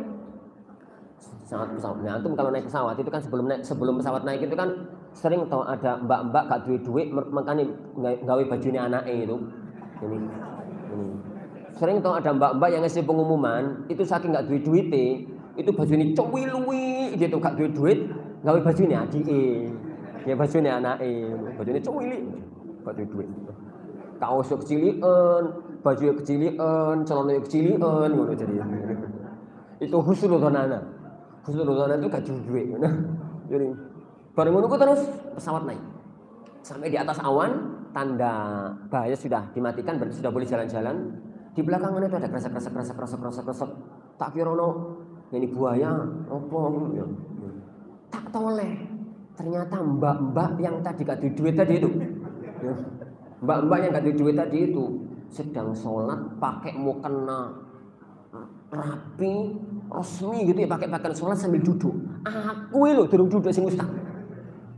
pesawatnya antum kalau naik pesawat itu kan sebelum pesawat naik itu kan sering tau ada mbak-mbak gak duit makanya gawe bajunya anaknya itu. Ini. Sering tau ada mbak-mbak yang ngasih pengumuman itu saking gak duit-duitnya itu bajunya cuwi-luwi gitu, gak duit gawe bajunya adike. Ya bajunya anaknya, bajunya cuwi-luwi, gak duit. Kaos kecilian, baju kecilian, celana kecilian ngono jadi. Itu husnudzonan. Husnudzonan itu gak duit. Jadi bareng ngono terus pesawat naik. Sampai di atas awan, tanda bahaya sudah dimatikan, berarti sudah boleh jalan-jalan. Di belakangan itu ada kresek. Tak kira ini buaya, apa ya. Tak toleh. Ternyata mbak-mbak yang tadi gak duit tadi itu. Ya. Mbak-mbak yang gak duit tadi itu sedang sholat pakai mukena rapi, resmi gitu ya, pakai pakaian sholat sambil duduk. Aku itu durung duduk sing ustaz.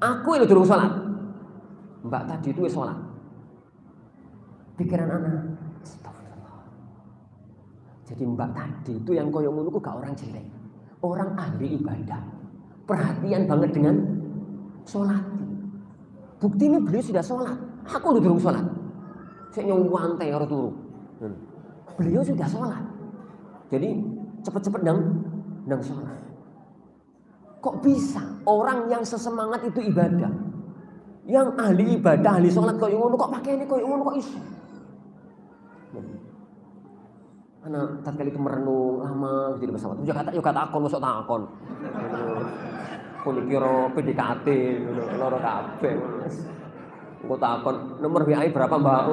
Aku itu durung sholat. Mbak tadi itu sholat. Pikiran anak, astagfirullah. Jadi mbak tadi itu yang koyo ngono ku gak orang jelek, orang ahli ibadah, perhatian banget dengan sholat. Bukti ini beliau sudah sholat. Aku udah durung sholat. Saya nyuwantai harus turu. Beliau sudah sholat. Jadi cepet-cepet dang sholat. Kok bisa orang yang sesemangat itu ibadah, yang ahli ibadah, ahli sholat kok ngono, kok pakaiannya kok ngono, kok iso? Anak tatkala itu merenung lama di pesawat. Yo kata akon masuk takon. Kuwi kira PDKT ngono, loro kabeh. Engko takon nomor WA berapa, Mbak?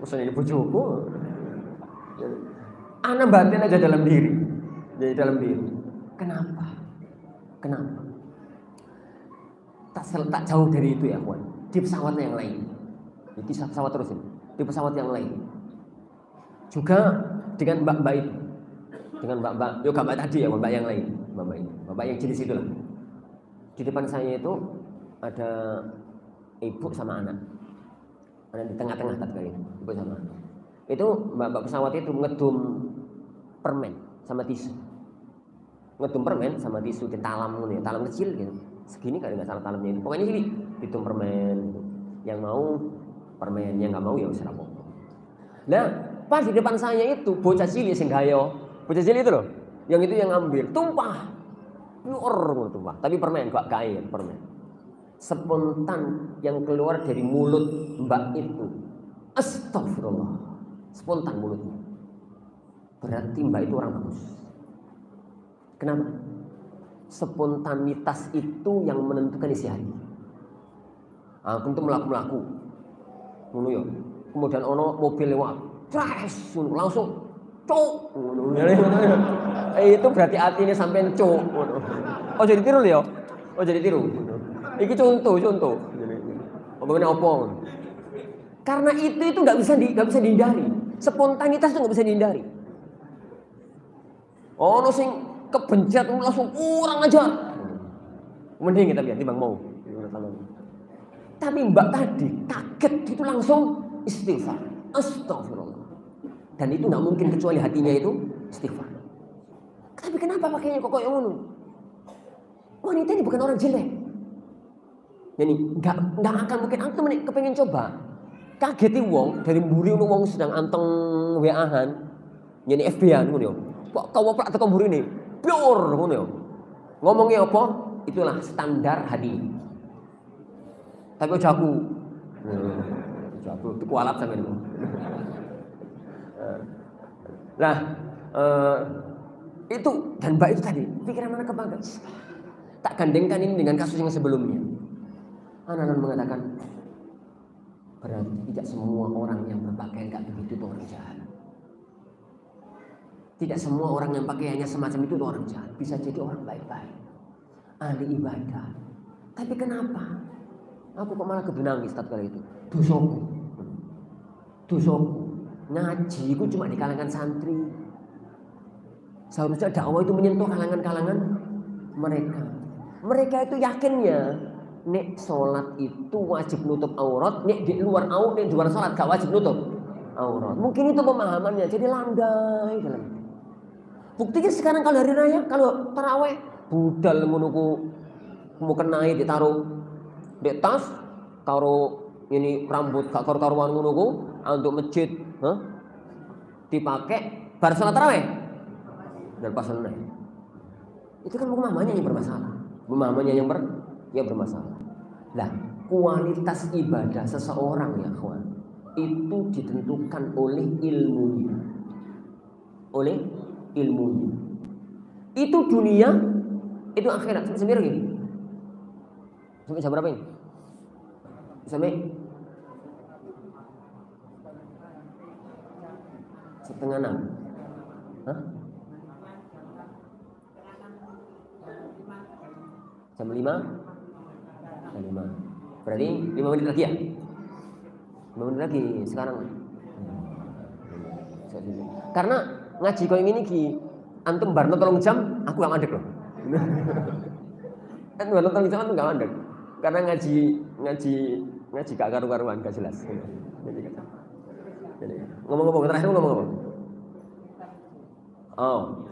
Pesan ini bojoku. Ana batin aja dalam diri. Jadi dalam diri. Kenapa? Tak jauh dari itu ya kawan. Di pesawat yang lain. Di pesawat terus ini. Di pesawat yang lain. Juga dengan mbak-mbak itu. Dengan mbak-mbak, gak mbak tadi ya, mbak yang lain. Mbak yang jenis itu lah. Di depan saya itu ada ibu sama anak. Anak di tengah-tengah tadi itu, ibu sama anak. Itu mbak pesawat itu ngedum permen sama tisu. Ngedum permen sama tisu di talam nih, talam kecil gitu. Segini kali nggak salah talamnya itu. Pokoknya gini, hitung permen gitu. Yang mau permen, yang nggak mau ya wis rapo. Nah, pas di depan saya itu bocah cilik sing gayo. Bocah cilik itu loh. Yang itu yang ngambil, tumpah. Pior tumpah. Tapi permen kok air permen. Spontan yang keluar dari mulut mbak itu. Astagfirullah. Spontan mulutnya. Berarti mbak itu orang bagus. Kenapa? Spontanitas itu yang menentukan isi hati. Aku tuh melaku-melaku. Ngono ya. Kemudian ono mobil lewat. Tras, langsung cuk. Itu berarti hatinya sampai cuk. Oh jadi tiru ya? Oh jadi tiru. Iki contoh. Ngomongin apa? Karena itu nggak bisa dihindari. Spontanitas itu nggak bisa dihindari. Ono sing kebencet langsung kurang aja. Mending kita biar timbang mau. Tapi mbak tadi kaget itu langsung istighfar. Astagfirullah. Dan itu nggak mungkin kecuali hatinya itu istighfar. Tapi kenapa pakainya kok yang ngono? Wanita ini bukan orang jelek. Jadi nggak akan mungkin antum kepengen coba. Kageti wong dari mburi wong sedang anteng WA-an. Jadi FB-an ngono yo. Kok kau plak teko mburi ini? Pure ngono yo. Ngomongnya apa? Itulah standar hati. Tapi ojaku. Ojaku kualat sampean. Nah, itu dan mbak itu tadi pikiran mana kebanggaan. Tak gandengkan ini dengan kasus yang sebelumnya. Anak-anak mengatakan berarti tidak semua orang yang berpakaian kayak begitu itu orang jahat. Tidak semua orang yang pakaiannya semacam itu orang jahat. Bisa jadi orang baik-baik, ahli ibadah. Tapi kenapa? Aku kok malah kebenangis saat kali itu. Dosaku. Ngaji itu cuma di kalangan santri. Seharusnya dakwah itu menyentuh kalangan-kalangan mereka. Mereka itu yakinnya nek sholat itu wajib nutup aurat, nek di luar aurat, nek di luar sholat gak wajib nutup aurat. Mungkin itu pemahamannya, jadi landai dalam. Buktinya sekarang kalau hari raya, kalau taraweh, budal menunggu mau kenai ditaruh di tas, karo ini rambut gak karu-karuan menunggu untuk masjid, dipakai bar sholat taraweh dan pas selesai. Itu kan pemahamannya yang bermasalah, pemahamannya yang bermasalah. Nah, kualitas ibadah seseorang ya kawan, itu ditentukan oleh ilmunya. Itu dunia, itu akhirat. Sampai lagi. Sampai jam berapa ini? Sampai 5:30. Hah? Jam 5? Jam 5. Berarti 5 menit lagi ya? 5 menit lagi sekarang. Karena ngaji kau yang ini ki antum barno 3 jam, aku gak mandek loh. Antum barno 3 jam antum gak mandek. Karena ngaji gak karu-karuan, gak jelas. Jadi ngomong-ngomong terakhir ngomong-ngomong. Oh.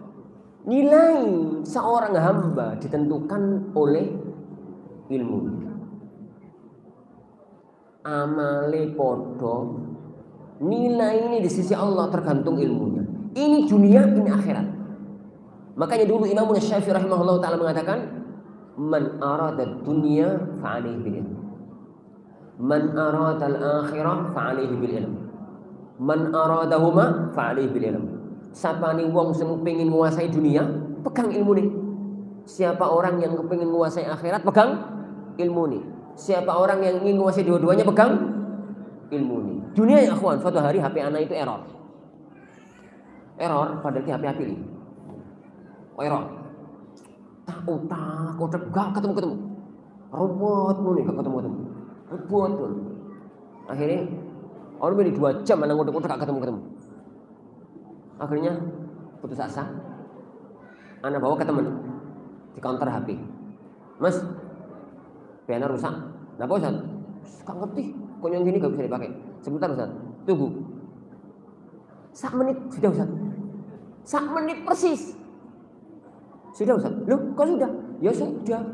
Nilai seorang hamba ditentukan oleh ilmu. Amale podo, nilai ini di sisi Allah tergantung ilmunya. Ini dunia, ini akhirat. Makanya dulu Imam Syafi'i rahimahullah ta'ala mengatakan, man arada dunya fa'alaihi bil ilm, man arada al-akhirah fa'alaihi bil ilm, man aradahuma fa'alaihi bil ilm. Siapa nih wong sing pengen menguasai dunia, pegang ilmu nih. Siapa orang yang pengen menguasai akhirat, pegang ilmu nih. Siapa orang yang ingin menguasai dua-duanya, pegang ilmu nih. Dunia ya akhwan, suatu hari HP anak itu error. Error padahal ki HP ini. Error. Tak utak, gak ketemu. Robot ngono gak ketemu. Robot ngono. Akhirnya orang beri 2 jam mana ngotek-ngotek gak ketemu. Akhirnya putus asa. Anak bawa ke temen di counter HP. Mas, piano rusak. Kenapa Ustaz? Gak ngerti. Kok yang gini gak bisa dipakai. Sebentar Ustaz. Tunggu. 1 menit sudah Ustaz. 1 menit persis. Sudah Ustaz. Loh, kok sudah? Ya sudah.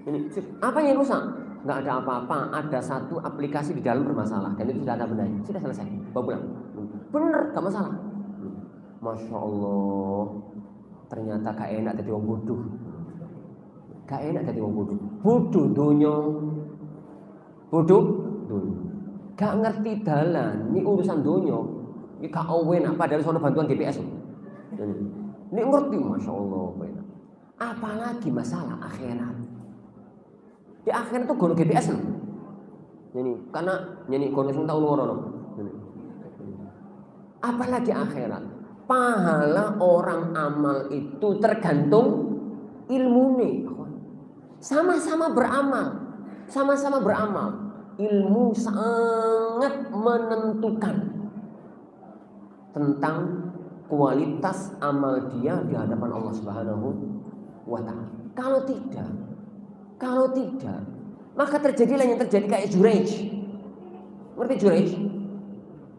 Ini apa yang rusak? Nggak ada apa-apa. Ada satu aplikasi di dalam bermasalah dan itu sudah ada benahi. Sudah selesai. Bawa pulang. Bener, gak masalah. Masya Allah. Ternyata gak enak jadi wong bodoh. Gak enak jadi wong bodoh. Bodoh dunia. Bodoh dunia. Gak ngerti dalan. Ini urusan dunia. Ini gak enak. Padahal sono bantuan GPS. Ini ngerti Masya Allah. Apalagi masalah akhirat. Di akhirat itu gono GPS loh. Ini karena ini gono sing tau loro. Apalagi akhirat. Pahala orang amal itu tergantung ilmune. Sama-sama beramal. Ilmu sangat menentukan tentang kualitas amal dia di hadapan Allah Subhanahu wa Ta'ala. Kalau tidak, maka terjadilah yang terjadi kayak Jurej. Ngerti Jurej?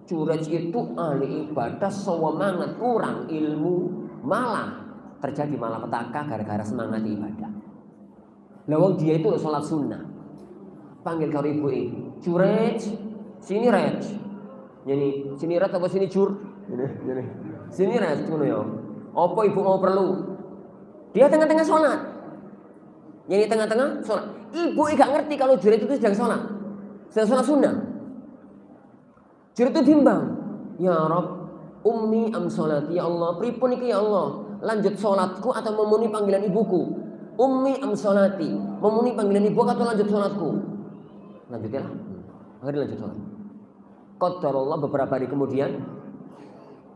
Jurej itu ahli ibadah semangat kurang ilmu, malah terjadi malapetaka gara-gara semangat ibadah. Lawang dia itu sholat sunnah. Panggil kau ibu ini, Jurej, sini Rej. Jadi sini Rej apa sini Jur? Sini Rej, ngono ya. Apa ibu mau perlu? Dia tengah-tengah sholat. Yang di tengah-tengah sholat. Ibu gak ngerti kalau Juret itu sedang sholat. Sedang sholat sunnah. Juret itu bimbang. Ya Rabb, ummi am sholati. Ya Allah, pripun iki ya Allah. Lanjut sholatku atau memenuhi panggilan ibuku. Ummi am sholati. Memenuhi panggilan ibu atau lanjut sholatku. Lanjutnya lah. Akhirnya lanjut sholat. Qadarullah beberapa hari kemudian.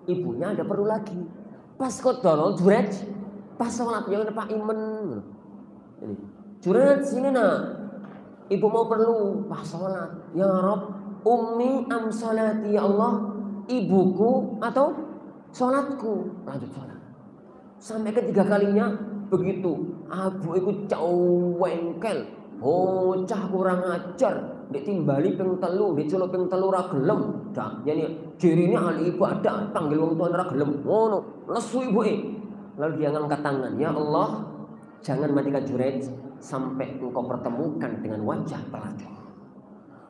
Ibunya ada perlu lagi. Pas qadarullah Juret. Pas sholatnya ada Pak Imen. Ini Juret sini nak, ibu mau perlu pas sholat. Ya Rabb, ummi am sholati ya Allah, ibuku atau sholatku. Lanjut sholat. Sampai ketiga kalinya begitu. Abu ikut cawengkel, bocah kurang ajar. Ditimbali ping telu, diculuk ping telu ra gelem. Jadi dirine ahli ibadah panggil wong tuwa ra gelem. Ngono, lesu ibuke. Lalu dia ngangkat tangan, ya Allah. Jangan matikan Jurej sampai engkau pertemukan dengan wajah pelacur.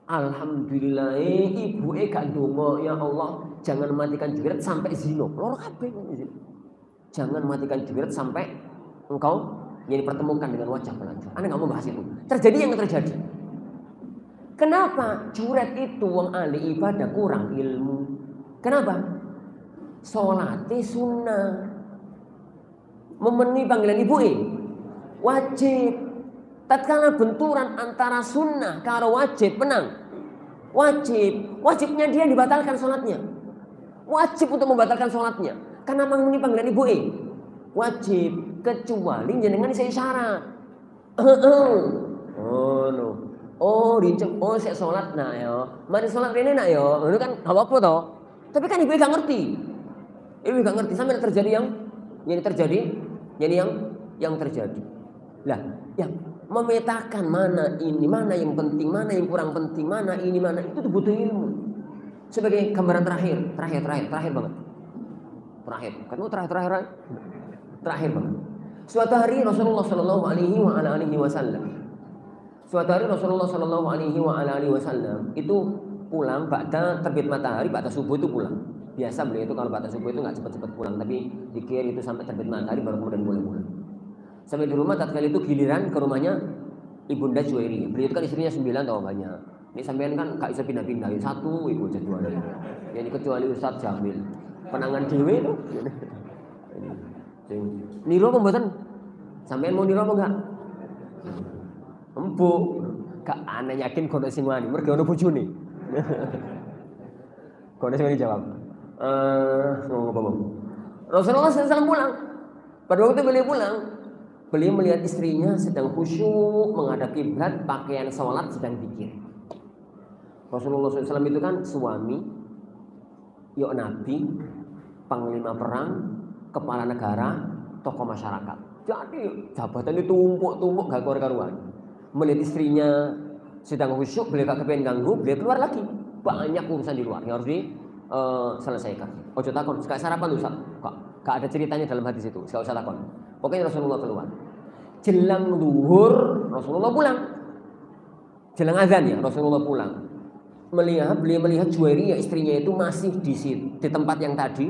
Alhamdulillah ibu gak ndonga ya Allah, jangan matikan Jurej sampai zina. Loro kabeh. Jangan matikan Jurej sampai engkau jadi pertemukan dengan wajah pelacur. Anda enggak mau bahas itu. Terjadi yang terjadi. Kenapa Jurej itu wong ahli ibadah kurang ilmu? Kenapa? Salate sunnah. Memenuhi panggilan ibu wajib. Tatkala benturan antara sunnah karo wajib menang. Wajibnya dia dibatalkan sholatnya. Wajib untuk membatalkan sholatnya karena memenuhi panggilan ibu wajib, kecuali jenengan saya isyarat. Oh no. Oh rincek, oh saya sholat nak ya. Mari sholat rene nak ya. Itu kan apa toh? Tapi kan ibu gak ngerti. Ibu gak ngerti sampai terjadi yang terjadi. Lah, yang memetakan mana ini, mana yang penting, mana yang kurang penting, mana ini, mana itu butuh ilmu. Sebagai gambaran terakhir banget. Terakhir banget. Suatu hari Rasulullah Shallallahu Alaihi Wasallam itu pulang ba'da terbit matahari, ba'da subuh itu pulang. Biasa beliau itu kalau ba'da subuh itu nggak cepat-cepat pulang, tapi dikir itu sampai terbit matahari baru kemudian boleh pulang. Sampai di rumah tatkala itu giliran ke rumahnya Ibunda Juwairi. Beliau itu kan istrinya 9 atau banyak. Ini sampean kan gak bisa pindah-pindah, satu ibu jadwalnya. Yang kecuali Ustadz Jamil. Penangan dewe itu. Niro pembuatan. Sampean mau niro apa enggak? Empuk. Gak aneh yakin kono sing wani, mergo ono bojone. Kono sing wani jawab. Rasulullah SAW pulang. Pada waktu beliau pulang, beliau melihat istrinya sedang khusyuk menghadap kiblat, pakaian sholat sedang zikir. Rasulullah SAW itu kan suami, yuk nabi, panglima perang, kepala negara, tokoh masyarakat. Jadi jabatan itu tumpuk-tumpuk gak karuan. Melihat istrinya sedang khusyuk, beliau gak kepengen ganggu, beliau keluar lagi. Banyak urusan di luar yang harus diselesaikan. Ojo takon, gak sarapan tuh, gak ada ceritanya dalam hadis itu, gak usah takon. Pokoknya Rasulullah keluar. Jelang duhur, Rasulullah pulang. Jelang azan ya, Rasulullah pulang. Beliau melihat Juwairiyah istrinya itu masih di tempat yang tadi,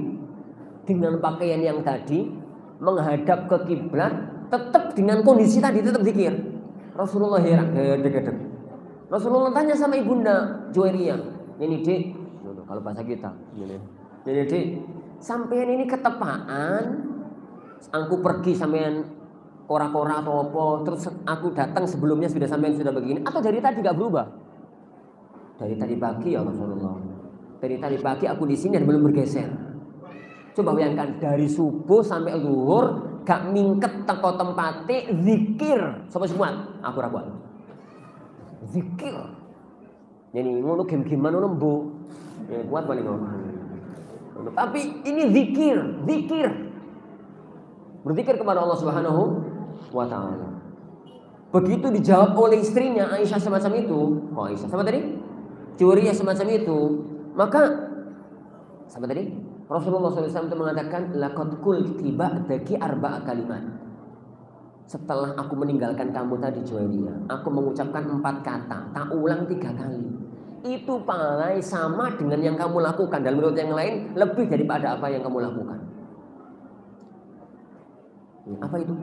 dengan pakaian yang tadi, menghadap ke kiblat, tetap dengan kondisi tadi, tetap zikir. Rasulullah heran, Rasulullah tanya sama ibunda Juwairiyah, ini dek, kalau bahasa kita, ini dek, sampean ini ketepaan, aku pergi sampean kora-kora atau apa, terus aku datang sebelumnya sampean sudah begini, atau dari tadi gak berubah? Dari tadi pagi ya Rasulullah. Dari tadi pagi aku di sini dan belum bergeser. Coba bayangkan dari subuh sampai zuhur gak mingket teko tempate zikir sama semua. Aku ra kuat. Zikir. Jadi ngono game-gamean ngono mbo. Ya kuat paling ngono. Tapi ini zikir. Berzikir kepada Allah Subhanahu wa taala. Begitu dijawab oleh istrinya Aisyah semacam itu. Oh Aisyah sama tadi? Juwairiyah semacam itu, maka sama tadi Rasulullah SAW itu mengatakan laqad qulti ba'daki arba'a kalimat. Setelah aku meninggalkan kamu tadi Juwairiyah, aku mengucapkan 4 kata, tak ulang 3 kali. Itu palai sama dengan yang kamu lakukan, dan menurut yang lain lebih daripada apa yang kamu lakukan. Apa itu?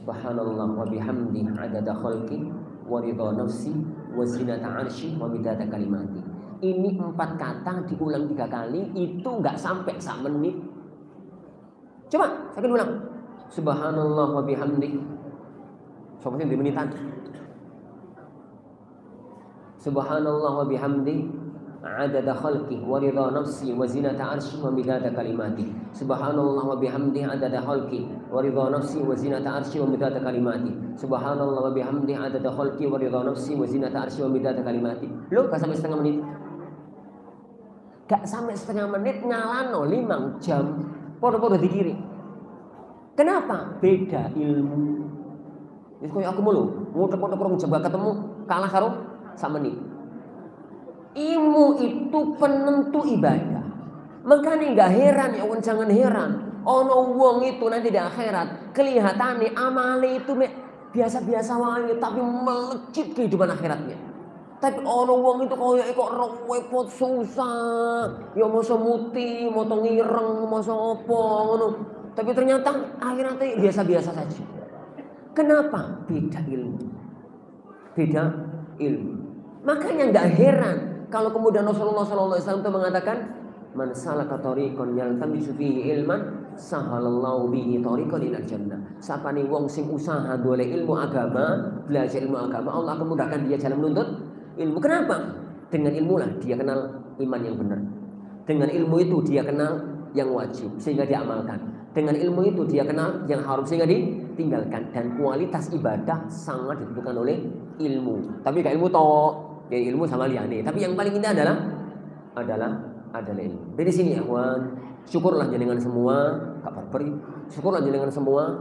Subhanallah wa bihamdi adada khalqi wa ridha nafsi wa zinata arsy wa midada kalimati. Ini 4 kata diulang 3 kali, itu enggak sampai 1 menit. Coba saya ulang. Subhanallah wa bihamdi. Soalnya di menitan. Subhanallah wa bihamdi adada khalqi wa ridha nafsi wa zinata arsy wa midada kalimati. Subhanallah wa bihamdi adada khalqi wa ridha nafsi wa zinata arsy wa midada kalimati. Subhanallah wa bihamdi adada khalqi wa ridha nafsi wa zinata arsy wa midada kalimati. Loh, gak sampai setengah menit. Gak sampai setengah menit ngalano 5 jam podo-podo dikiri. Kenapa? Beda ilmu. Wis koyo aku mulu, muter-muter kurang coba ketemu kalah karo 1 menit. Ilmu itu penentu ibadah. Makanya gak heran ya, jangan heran. Ono wong itu nanti di akhirat kelihatannya amale itu biasa-biasa wae tapi melejit kehidupan akhiratnya. Tapi ono wong itu koyo kok repot susah, ya masa muti, masa ngireng, masa apa ngono. Tapi ternyata akhiratnya biasa-biasa saja. Kenapa? Beda ilmu. Makanya gak heran kalau kemudian Rasulullah SAW itu mengatakan, man salaka tariqan yaltamisu fihi ilman, sahalallahu bihi tariqan ilal jannah. Sapane wong sing usaha golek ilmu agama, belajar ilmu agama, Allah akan mudahkan dia jalan menuntut ilmu. Kenapa? Dengan ilmulah dia kenal iman yang benar. Dengan ilmu itu dia kenal yang wajib sehingga diamalkan. Dengan ilmu itu dia kenal yang haram sehingga ditinggalkan. Dan kualitas ibadah sangat ditentukan oleh ilmu. Tapi gak ilmu toh. Ya ilmu sama liane, tapi yang paling indah adalah ilmu. Dari sini ikhwan, syukurlah jenengan semua, kabar beri, syukurlah jenengan semua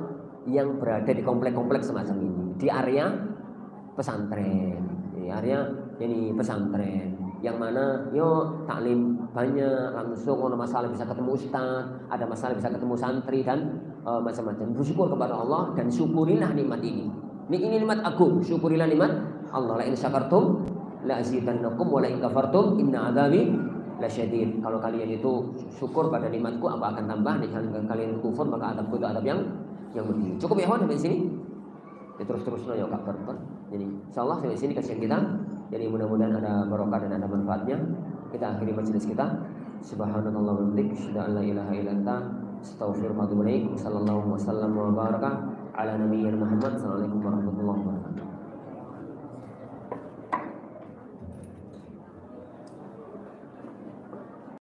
yang berada di komplek-komplek semacam ini, di area pesantren, yang mana yo taklim banyak, langsung ada masalah bisa ketemu ustaz, ada masalah bisa ketemu santri dan macam-macam. Bersyukur kepada Allah dan syukurilah nikmat ini. Ini nikmat agung, syukurilah nikmat Allah. La in syakartum la azidannakum wa la in kafartum inna adzabi lasyadid. Kalau kalian itu syukur pada nikmatku, apa akan tambah? Jika kalian kufur, maka adabku itu adab yang pedih. Cukup ya kawan sampai sini. Terus-terusnya ya Kak Berber. Jadi insyaallah sampai sini kajian kita. Jadi mudah-mudahan ada barokah dan ada manfaatnya. Kita akhiri majelis kita. Subhanallahi wa bihamdihi, asyhadu an la ilaha illa anta, astaghfiruka wa atubu ilaik. Sallallahu wasallam wa baraka ala nabiyyina Muhammad. Assalamualaikum warahmatullahi wabarakatuh.